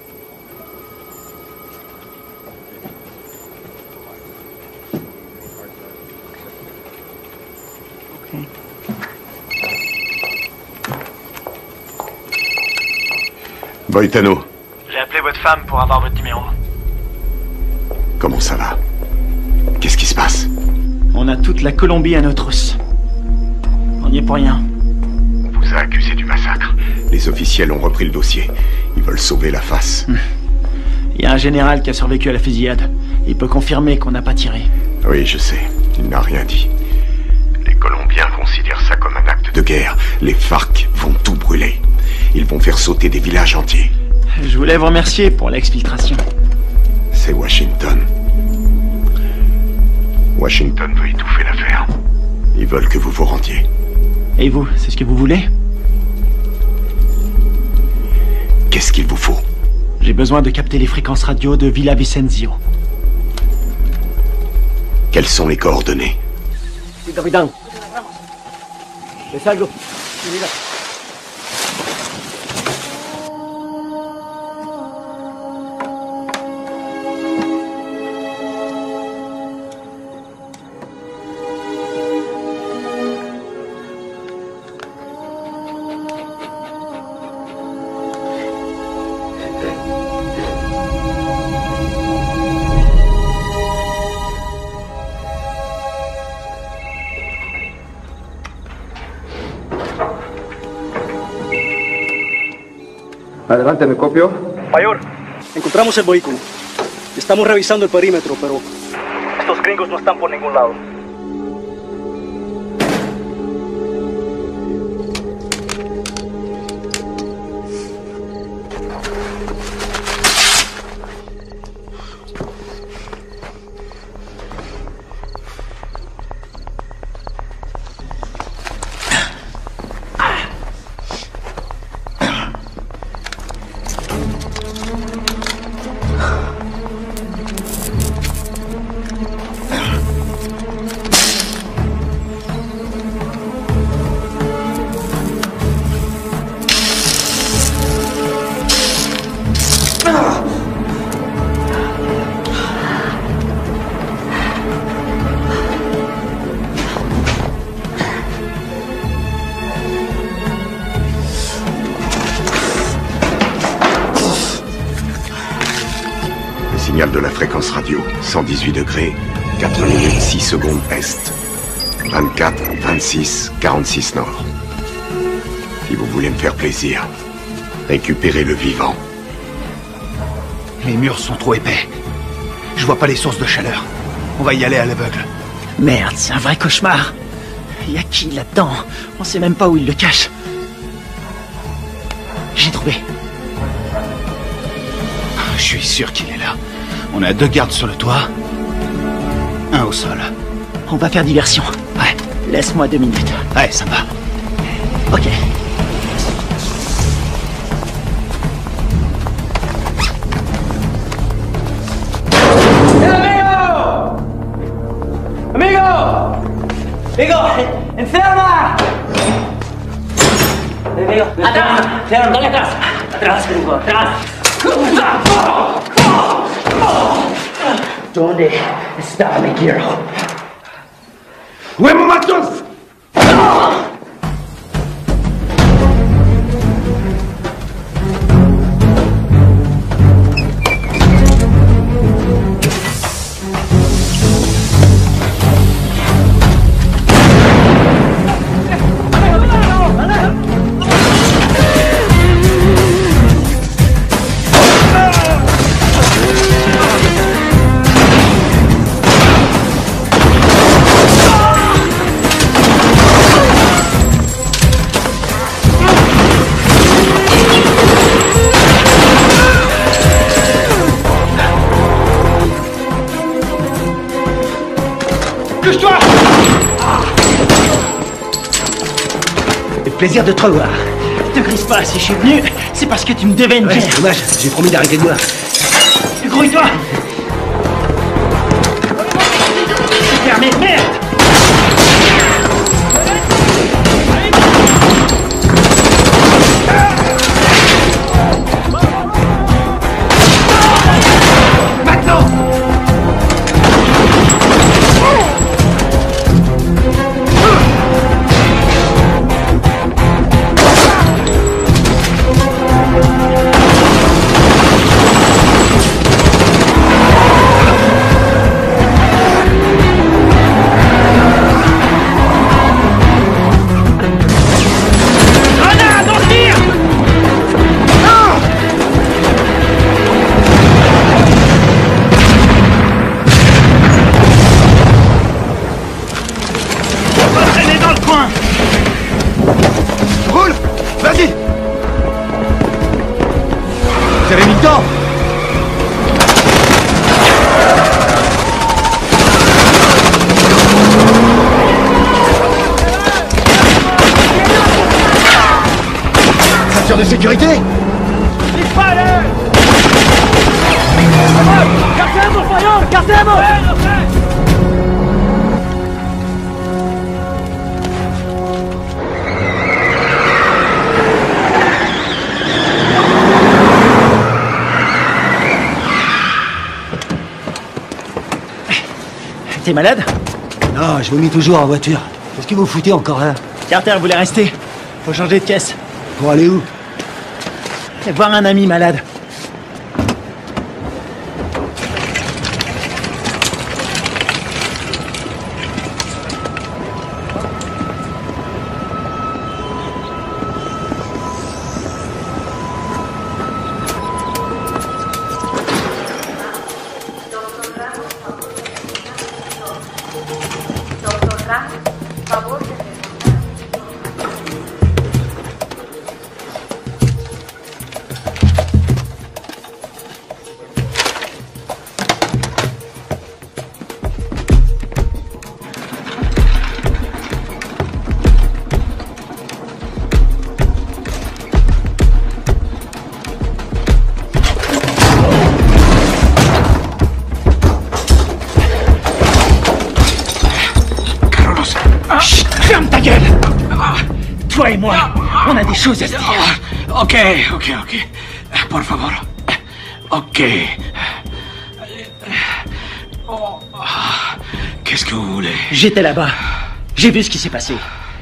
Boitano. J'ai appelé votre femme pour avoir votre numéro. Comment ça va? Qu'est-ce qui se passe? On a toute la Colombie à nos trousses. On n'y est pour rien. On vous a accusé du massacre. Les officiels ont repris le dossier. Ils veulent sauver la face. Il y a un général qui a survécu à la fusillade. Il peut confirmer qu'on n'a pas tiré. Oui, je sais. Il n'a rien dit. Les Colombiens considèrent ça comme un acte de guerre. Les FARC vont tout brûler. Ils vont faire sauter des villages entiers. Je voulais vous remercier pour l'exfiltration. C'est Washington. Washington veut étouffer l'affaire. Ils veulent que vous vous rendiez. Et vous, c'est ce que vous voulez? Qu'est-ce qu'il vous faut? J'ai besoin de capter les fréquences radio de Villa Vicencio. Quelles sont les coordonnées? Oui, capitán. ¿Es algo? Mira. Adelante, ¿me copio? Mayor, encontramos el vehículo. Estamos revisando el perímetro, pero estos gringos no están por ningún lado. Signal de la fréquence radio, 118 degrés, 4 minutes 6 secondes est. 24, 26, 46 Nord. Si vous voulez me faire plaisir, récupérez le vivant. Les murs sont trop épais. Je vois pas les sources de chaleur. On va y aller à l'aveugle. Merde, c'est un vrai cauchemar. Y a qui là-dedans? On sait même pas où il le cache. J'ai trouvé. Je suis sûr qu'il est là. On a 2 gardes sur le toit. 1 au sol. On va faire diversion. Ouais, laisse-moi 2 minutes. Ouais, ça va. Ok. ¡Amigo! ¡Enferma! ¡Amigo! ¡Atrás! ¡Dale atrás! ¡Atrás, amigo! ¡Atrás! ¿Dónde está mi hero? ¡Huevo matos! Plaisir de te revoir. Te grise pas, si je suis venu, c'est parce que tu me devais une bière. C'est dommage, j'ai promis d'arrêter de boire. Grouille-toi. C'est fermé, merde. Maintenant. De sécurité. ¡Cartemos, Fayón! ¡Cartemos! T'es malade? Non, je vomis toujours en voiture. Qu'est-ce que vous foutez encore là? Carter voulait rester. Faut changer de caisse. Pour aller où? Voir un ami malade. Toi et moi, on a des choses à se dire. Ok. Por favor. Ok. Qu'est-ce que vous voulez? J'étais là-bas. J'ai vu ce qui s'est passé.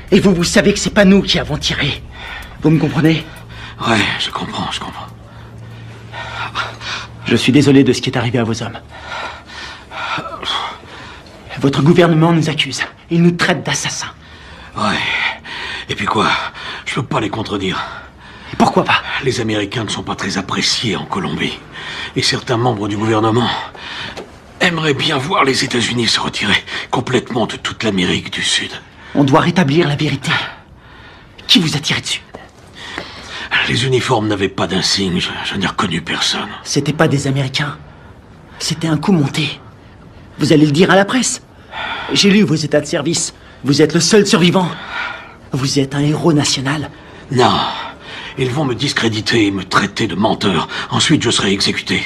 Et vous savez que c'est pas nous qui avons tiré. Vous me comprenez? Ouais, je comprends. Je suis désolé de ce qui est arrivé à vos hommes. Votre gouvernement nous accuse. Ils nous traitent d'assassins. Ouais. Et puis quoi? Je peux pas les contredire. Et pourquoi pas? Les Américains ne sont pas très appréciés en Colombie. Et certains membres du gouvernement aimeraient bien voir les États-Unis se retirer complètement de toute l'Amérique du Sud. On doit rétablir la vérité. Qui vous a tiré dessus? Les uniformes n'avaient pas d'insigne, je n'ai reconnu personne. C'était pas des Américains. C'était un coup monté. Vous allez le dire à la presse. J'ai lu vos états de service. Vous êtes le seul survivant. Vous êtes un héros national. Non. Ils vont me discréditer et me traiter de menteur. Ensuite, je serai exécuté.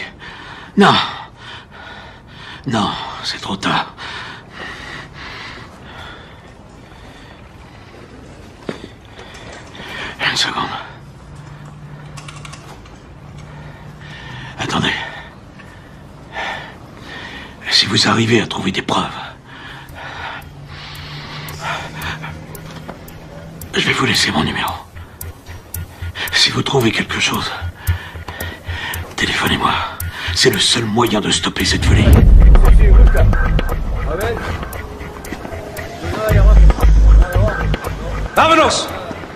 Non. Non, c'est trop tard. Une seconde. Attendez. Si vous arrivez à trouver des preuves, je vais vous laisser mon numéro. Si vous trouvez quelque chose, téléphonez-moi. C'est le seul moyen de stopper cette folie. ¡Vámonos!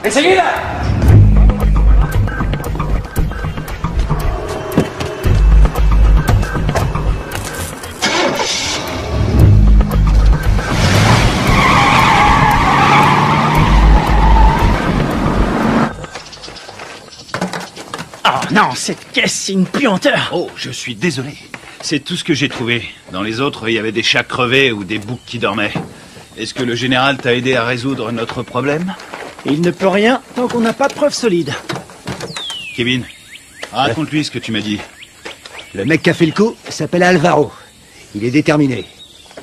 ¡Enseguida! Oh non, cette caisse, c'est une puanteur. Oh, je suis désolé. C'est tout ce que j'ai trouvé. Dans les autres, il y avait des chats crevés ou des boucs qui dormaient. Est-ce que le général t'a aidé à résoudre notre problème? Il ne peut rien tant qu'on n'a pas de preuves solides. Kevin, raconte-lui ce que tu m'as dit. Le mec qui a fait le coup s'appelle Alvaro. Il est déterminé.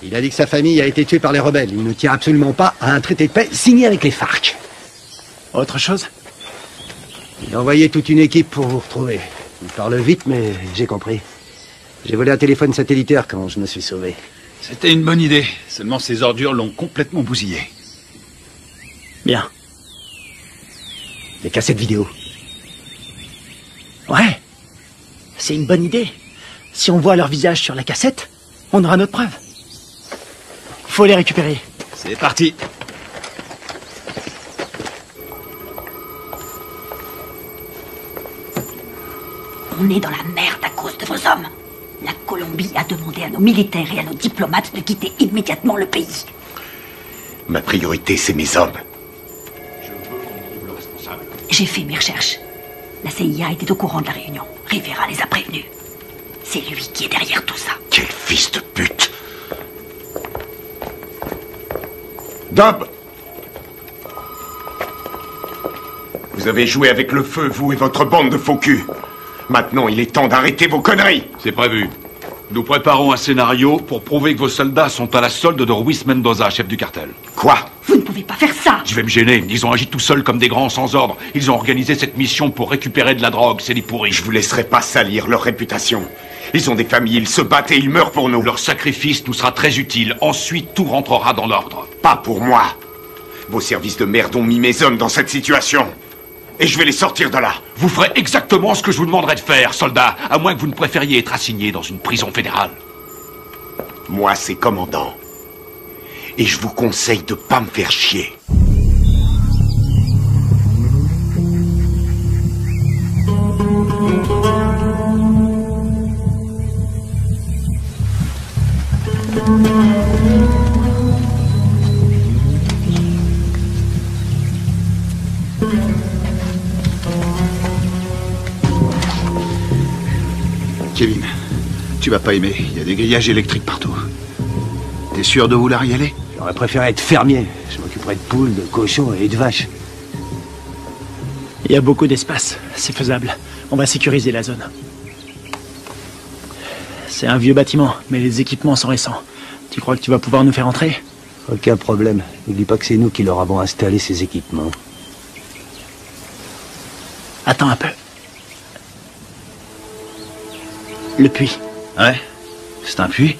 Il a dit que sa famille a été tuée par les rebelles. Il ne tient absolument pas à un traité de paix signé avec les FARC. Autre chose? Il a envoyé toute une équipe pour vous retrouver. Il parle vite, mais j'ai compris. J'ai volé un téléphone satellitaire quand je me suis sauvé. C'était une bonne idée. Seulement ces ordures l'ont complètement bousillé. Bien. Les cassettes vidéo. Ouais. C'est une bonne idée. Si on voit leur visage sur la cassette, on aura notre preuve. Faut les récupérer. C'est parti. On est dans la merde à cause de vos hommes. La Colombie a demandé à nos militaires et à nos diplomates de quitter immédiatement le pays. Ma priorité, c'est mes hommes. J'ai fait mes recherches. La CIA était au courant de la réunion. Rivera les a prévenus. C'est lui qui est derrière tout ça. Quel fils de pute! Dob! Vous avez joué avec le feu, vous et votre bande de faux culs. Maintenant, il est temps d'arrêter vos conneries. C'est prévu. Nous préparons un scénario pour prouver que vos soldats sont à la solde de Ruiz Mendoza, chef du cartel. Quoi? Vous ne pouvez pas faire ça. Je vais me gêner. Ils ont agi tout seuls comme des grands sans ordre. Ils ont organisé cette mission pour récupérer de la drogue. C'est des pourris. Je vous laisserai pas salir leur réputation. Ils ont des familles, ils se battent et ils meurent pour nous. Leur sacrifice nous sera très utile. Ensuite, tout rentrera dans l'ordre. Pas pour moi. Vos services de merde ont mis mes hommes dans cette situation. Et je vais les sortir de là. Vous ferez exactement ce que je vous demanderai de faire, soldat, à moins que vous ne préfériez être assigné dans une prison fédérale. Moi, c'est commandant. Et je vous conseille de pas me faire chier. Kevin, tu vas pas aimer. Il y a des grillages électriques partout. T'es sûr de vouloir y aller? J'aurais préféré être fermier. Je m'occuperais de poules, de cochons et de vaches. Il y a beaucoup d'espace. C'est faisable. On va sécuriser la zone. C'est un vieux bâtiment, mais les équipements sont récents. Tu crois que tu vas pouvoir nous faire entrer? Aucun problème. N'oublie pas que c'est nous qui leur avons installé ces équipements. Attends un peu. Le puits. Ouais? C'est un puits?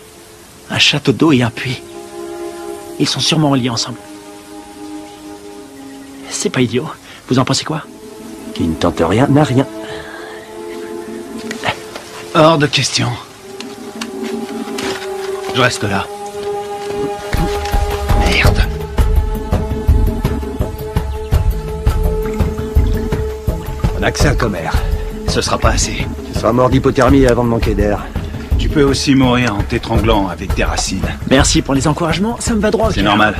Un château d'eau et un puits. Ils sont sûrement reliés ensemble. C'est pas idiot. Vous en pensez quoi? Qui ne tente rien n'a rien. Hors de question. Je reste là. Merde. Vaccin Comer. Ce sera pas assez. Tu seras mort d'hypothermie avant de manquer d'air. Tu peux aussi mourir en t'étranglant avec des racines. Merci pour les encouragements, ça me va droit au C'est cœur. normal.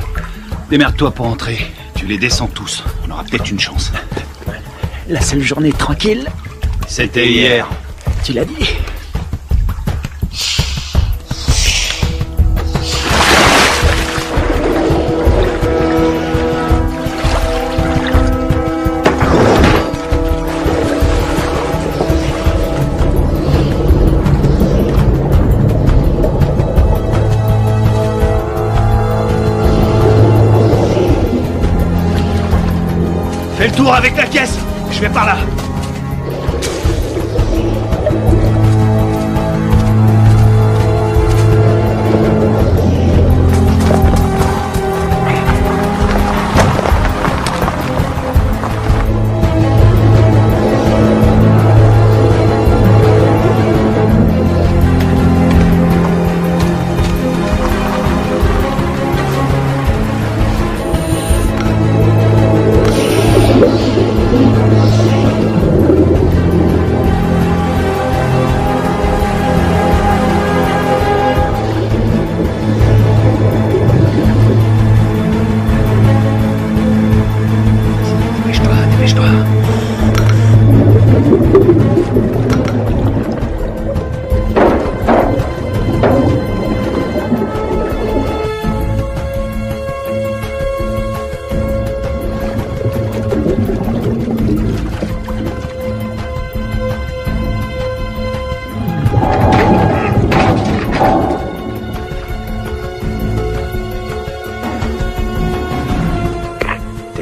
Démerde-toi pour entrer. Tu les descends tous. On aura peut-être une chance. La seule journée tranquille, c'était hier. Tu l'as dit. Fais le tour avec la caisse. Je vais par là.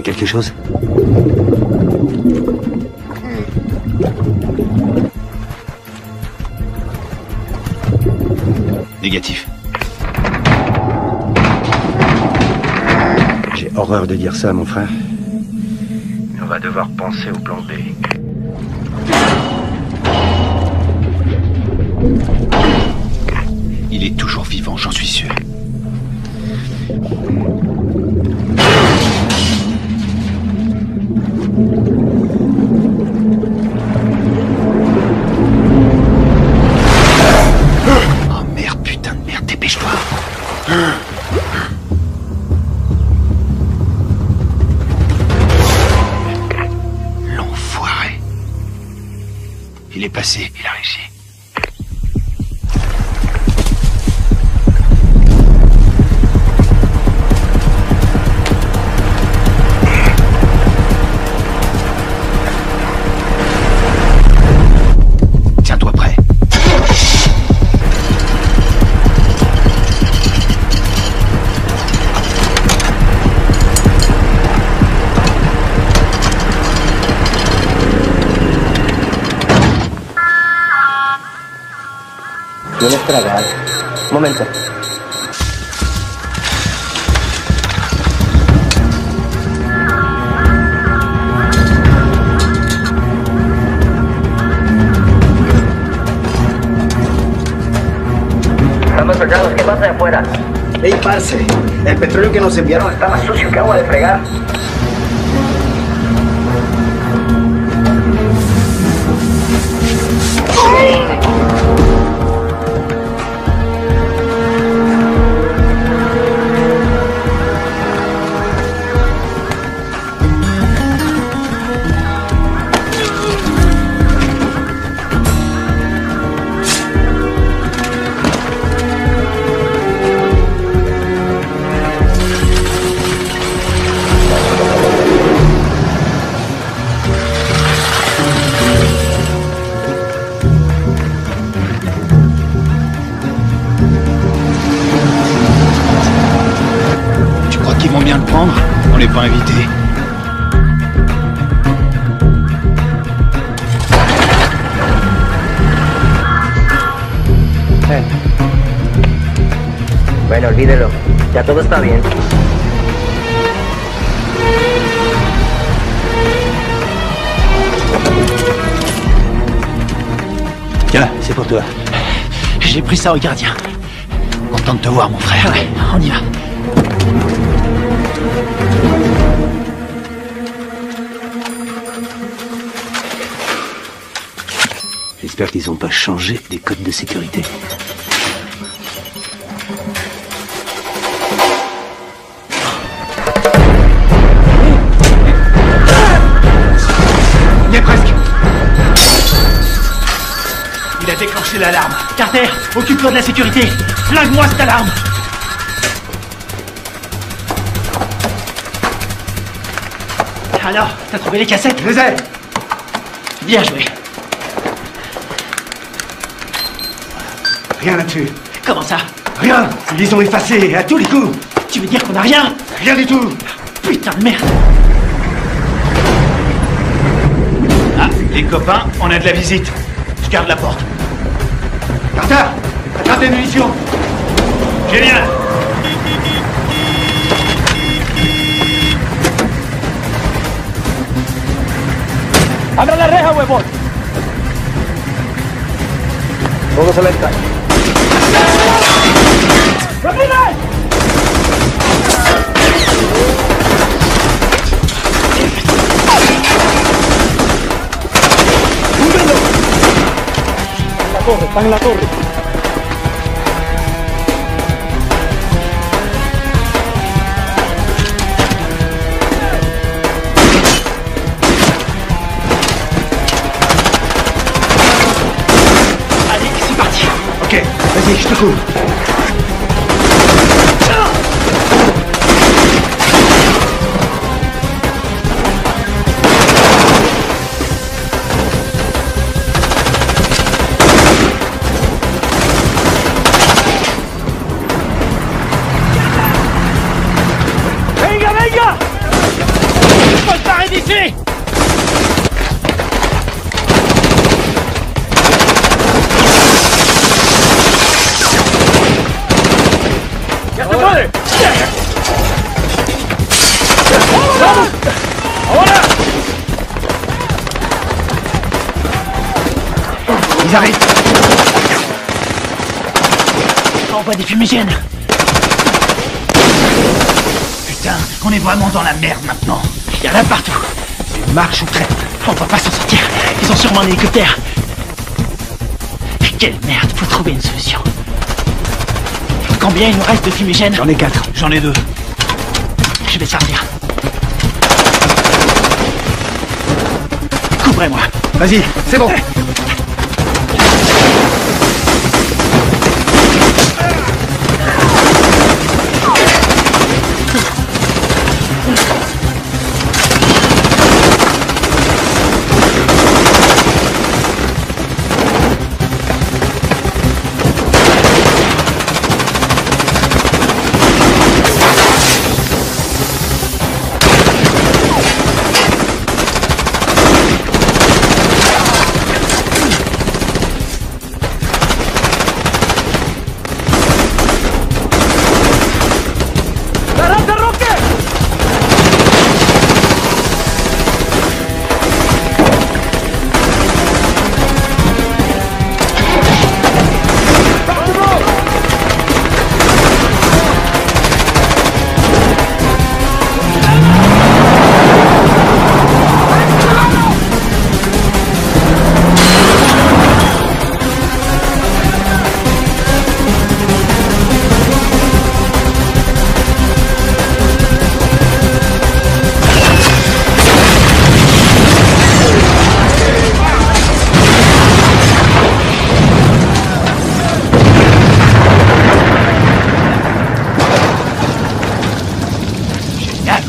Quelque chose? Négatif. J'ai horreur de dire ça, mon frère. Mais on va devoir penser au plan B. Il est toujours vivant, j'en suis sûr. L'enfoiré. Il est passé, il a réussi. Tiens-toi prêt. ¿Tienes tragar? Un momento. Estamos cercanos, ¿qué pasa de afuera? Ey, parce, el petróleo que nos enviaron Está más sucio que agua de fregar. On n'est pas invité. Bueno, olvídelo. Ya todo está bien. Tiens, c'est pour toi. J'ai pris ça au gardien. Content de te voir, mon frère. Ouais, on y va. J'espère qu'ils n'ont pas changé les codes de sécurité. Il est presque. Il a déclenché l'alarme. Carter, occupe-toi de la sécurité. Flingue-moi cette alarme. Alors, t'as trouvé les cassettes? Je les ai. Bien joué. Rien là-dessus. Comment ça? Rien. Ils les ont effacés à tous les coups. Tu veux dire qu'on a rien? Rien du tout. Putain de merde. Ah, les copains, on a de la visite. Je garde la porte. Carter, attrape les munitions. Génial. ¡Abra la reja, huevón! Todos alerta. ¡Rápido! ¡Húndenlo! Están en la torre. Ok, vas-y, je te couvre. ¡Venga, venga! ¡Faut se barrer d'ici! ¡Ya se puede! ¡Vamos! ¡Ahora! Ils arrivent. Envoie des fumigènes. Putain, on est vraiment dans la merde maintenant. Il y en a partout. C'est marche ou traite. On va pas s'en sortir. Ils ont sûrement un hélicoptère. Quelle merde, faut trouver une solution. Combien il nous reste de fumigènes? J'en ai 4. J'en ai 2. Je vais servir. Couvrez-moi. Vas-y, c'est bon.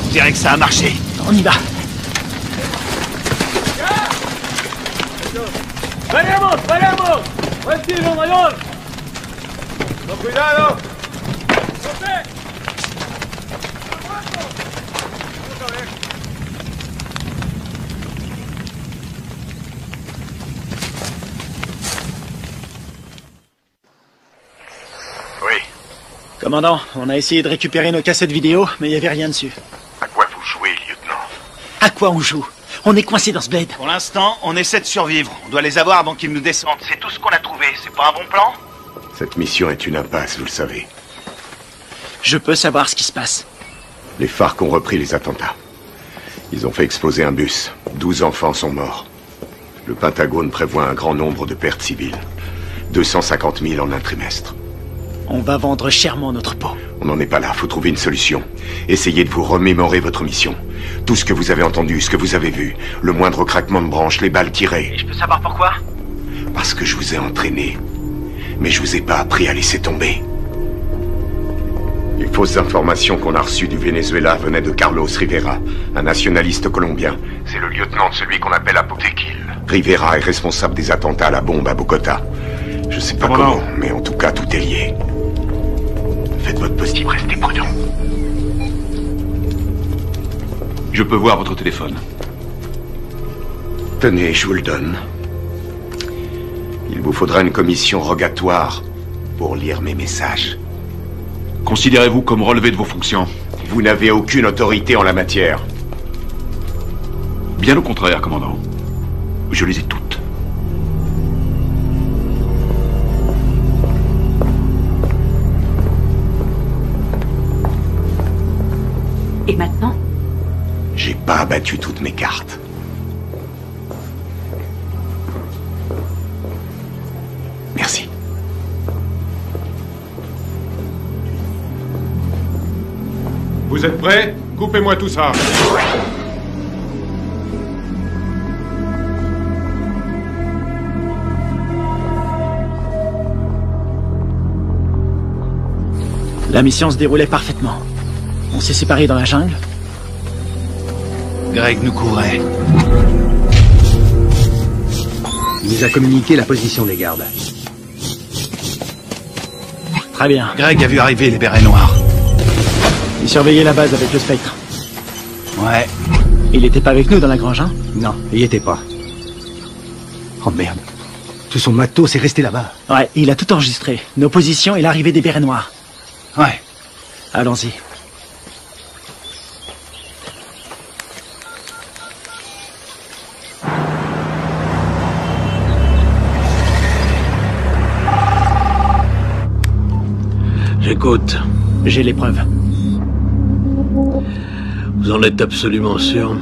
On dirait que ça a marché. On y va. ¡Venemos, venemos! ¡Buen tiro, mayor! ¡Con cuidado! Oui. Commandant, on a essayé de récupérer nos cassettes vidéo, mais il n'y avait rien dessus. À quoi vous jouez, lieutenant? À quoi on joue? On est coincé dans ce bled. Pour l'instant, on essaie de survivre. On doit les avoir avant qu'ils nous descendent. C'est tout ce qu'on a trouvé. C'est pas un bon plan? Cette mission est une impasse, vous le savez. Je peux savoir ce qui se passe. Les FARC ont repris les attentats. Ils ont fait exploser un bus. 12 enfants sont morts. Le Pentagone prévoit un grand nombre de pertes civiles. 250 000 en un trimestre. On va vendre chèrement notre peau. On n'en est pas là, faut trouver une solution. Essayez de vous remémorer votre mission. Tout ce que vous avez entendu, ce que vous avez vu. Le moindre craquement de branche, les balles tirées. Et je peux savoir pourquoi? Parce que je vous ai entraîné. Mais je vous ai pas appris à laisser tomber. Les fausses informations qu'on a reçues du Venezuela venaient de Carlos Rivera, un nationaliste colombien. C'est le lieutenant de celui qu'on appelle Apotequil. Rivera est responsable des attentats à la bombe à Bogota. Je sais pas comment, mais en tout cas, tout est lié. Faites votre possible, restez prudent. Je peux voir votre téléphone. Tenez, je vous le donne. Il vous faudra une commission rogatoire pour lire mes messages. Considérez-vous comme relevé de vos fonctions? Vous n'avez aucune autorité en la matière. Bien au contraire, commandant. Je les ai toutes. Et maintenant? J'ai pas abattu toutes mes cartes. Merci. Vous êtes prêts? Coupez-moi tout ça. La mission se déroulait parfaitement. On s'est séparés dans la jungle. Greg nous couvrait. Il nous a communiqué la position des gardes. Très bien. Greg a vu arriver les bérets noirs. Il surveillait la base avec le spectre. Ouais. Il était pas avec nous dans la grange, hein? Non, il y était pas. Oh merde. Tout son matos est resté là-bas. Ouais, il a tout enregistré. Nos positions et l'arrivée des bérets noirs. Ouais. Allons-y. J'écoute. J'ai les preuves. Vous en êtes absolument sûr?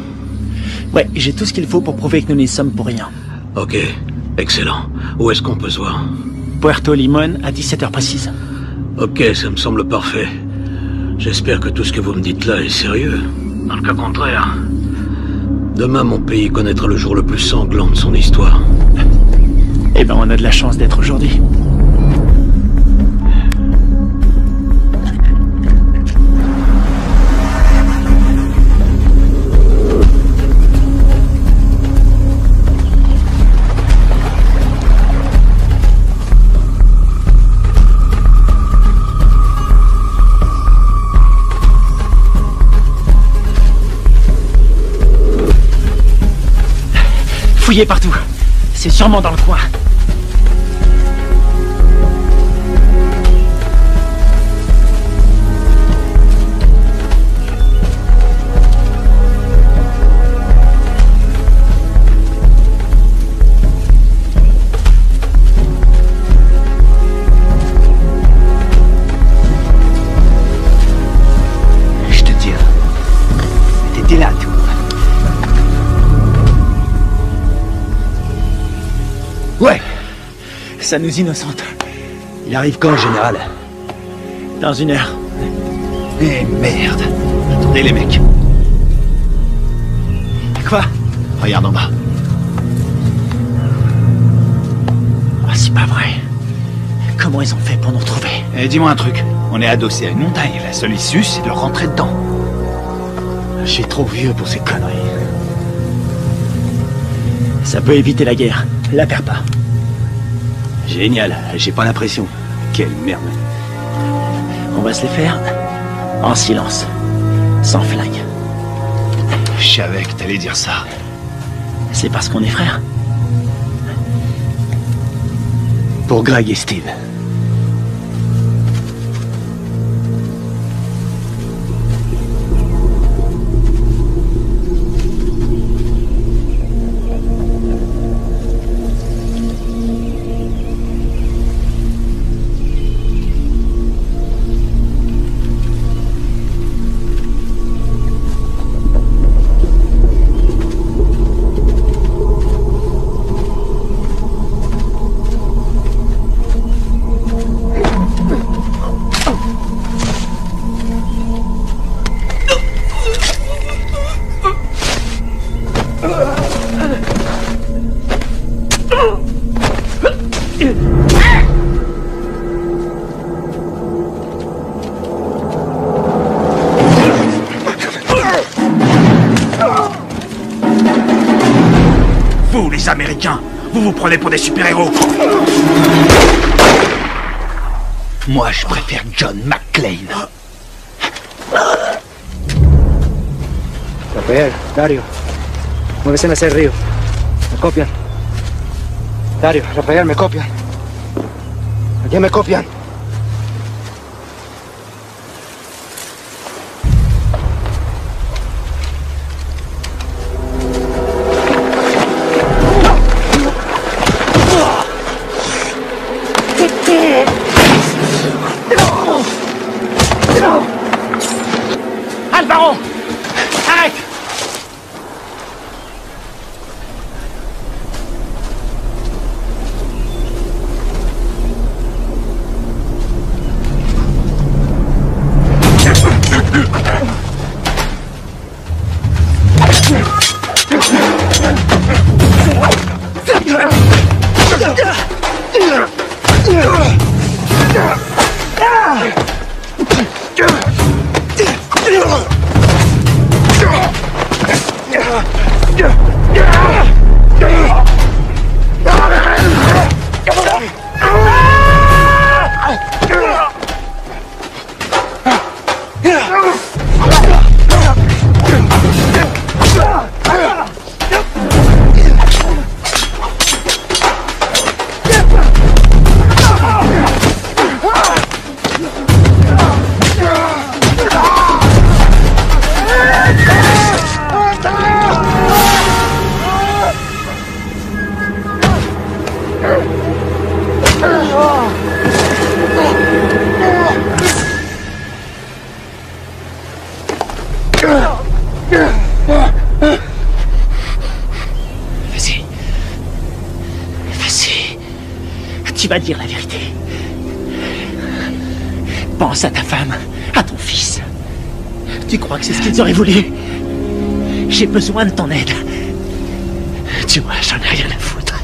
Ouais, j'ai tout ce qu'il faut pour prouver que nous n'y sommes pour rien. Ok, excellent. Où est-ce qu'on peut se voir? Puerto Limón à 17h précise. Ok, ça me semble parfait. J'espère que tout ce que vous me dites là est sérieux. Dans le cas contraire, demain mon pays connaîtra le jour le plus sanglant de son histoire. Eh ben, on a de la chance d'être aujourd'hui. Fouillez partout. C'est sûrement dans le coin. Je te dis, t'étais là, toi. Ouais. Ça nous innocente. Il arrive quand, général? Dans 1 heure. Eh merde. Attendez les mecs. Quoi? Regarde en bas. Ah, c'est pas vrai. Comment ils ont fait pour nous retrouver? Eh, dis-moi un truc. On est adossé à une montagne. La seule issue, c'est de rentrer dedans. Je suis trop vieux pour ces conneries. Ça peut éviter la guerre. La perds pas. Génial, j'ai pas l'impression. Quelle merde. On va se les faire en silence. Sans flingue. Je savais que t'allais dire ça. C'est parce qu'on est frères. Pour Greg et Steve. les Américains. Vous vous prenez pour des super-héros. Moi, je préfère John McClane. Rafael, Dario, muévese hacia el río. Me copian. Dario, Rafael, me copian. Aquí me copian. Alvaro! Arrête! Vas-y. Vas-y. Tu vas dire la vérité. Pense à ta femme, à ton fils. Tu crois que c'est ce qu'ils auraient voulu? J'ai besoin de ton aide. Tu vois, j'en ai rien à foutre.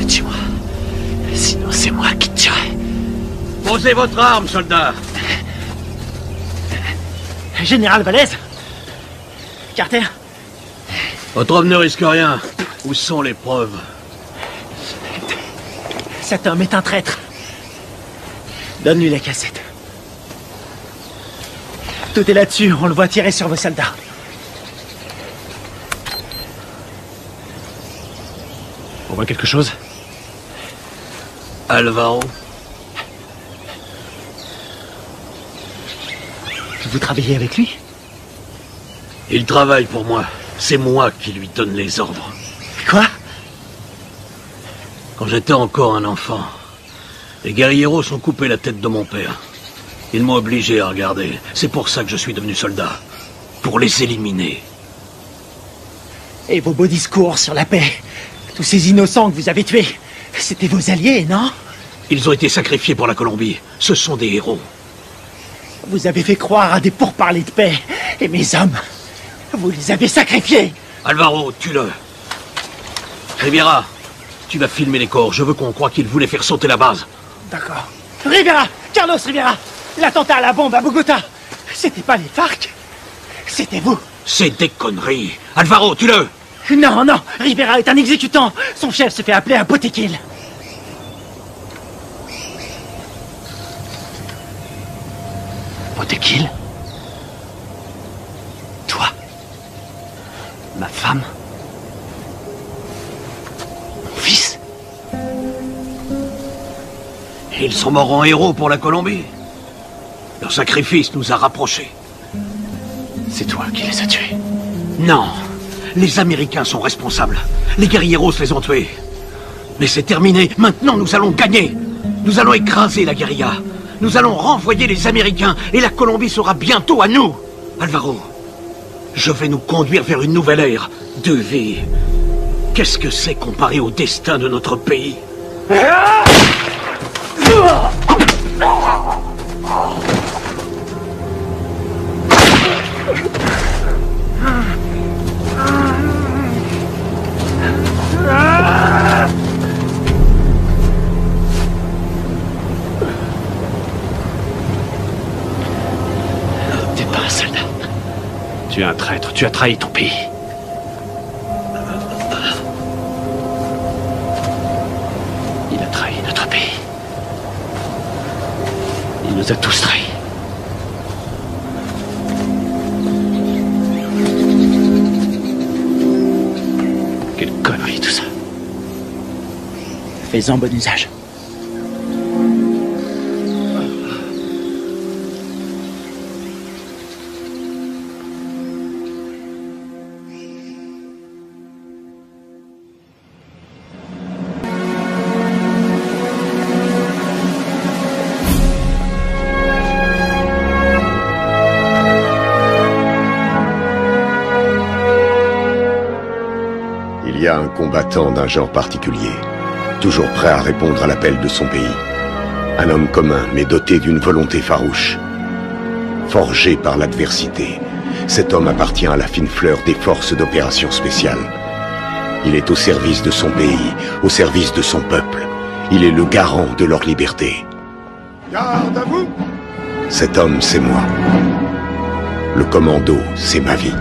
Tu vois, sinon c'est moi qui te tuerai. Posez votre arme, soldat. Général Valez? Carter? Votre homme ne risque rien. Où sont les preuves? Cet homme est un traître. Donne-lui la cassette. Tout est là-dessus, on le voit tirer sur vos soldats. On voit quelque chose? Alvaro? Vous travaillez avec lui? Il travaille pour moi. C'est moi qui lui donne les ordres. Quoi? Quand j'étais encore un enfant, les guerrieros ont coupé la tête de mon père. Ils m'ont obligé à regarder. C'est pour ça que je suis devenu soldat. Pour les éliminer. Et vos beaux discours sur la paix? Tous ces innocents que vous avez tués, c'était vos alliés, non? Ils ont été sacrifiés pour la Colombie. Ce sont des héros. Vous avez fait croire à des pourparlers de paix. Et mes hommes, vous les avez sacrifiés. Alvaro, tue-le. Riviera, tu vas filmer les corps. Je veux qu'on croie qu'ils voulaient faire sauter la base. D'accord. Rivera! Carlos Rivera! L'attentat à la bombe à Bogota! C'était pas les FARC? C'était vous! C'est des conneries! Alvaro, tue-le! Non, non! Rivera est un exécutant! Son chef se fait appeler un Botequil! Botequil? Toi? Ma femme? Mon fils? Ils sont morts en héros pour la Colombie. Leur sacrifice nous a rapprochés. C'est toi qui les as tués? Non. Les Américains sont responsables. Les guerrieros les ont tués. Mais c'est terminé. Maintenant, nous allons gagner. Nous allons écraser la guérilla. Nous allons renvoyer les Américains et la Colombie sera bientôt à nous. Alvaro, je vais nous conduire vers une nouvelle ère de vie. Qu'est-ce que c'est comparé au destin de notre pays? T'es pas un soldat. Tu es un traître, tu as trahi ton pays. Il a trahi notre pays. Il nous a tous trahis. Quelle connerie tout ça. Fais-en bon usage. Il y a un combattant d'un genre particulier, toujours prêt à répondre à l'appel de son pays. Un homme commun, mais doté d'une volonté farouche. Forgé par l'adversité, cet homme appartient à la fine fleur des forces d'opération spéciales. Il est au service de son pays, au service de son peuple. Il est le garant de leur liberté. Garde à vous! Cet homme, c'est moi. Le commando, c'est ma vie.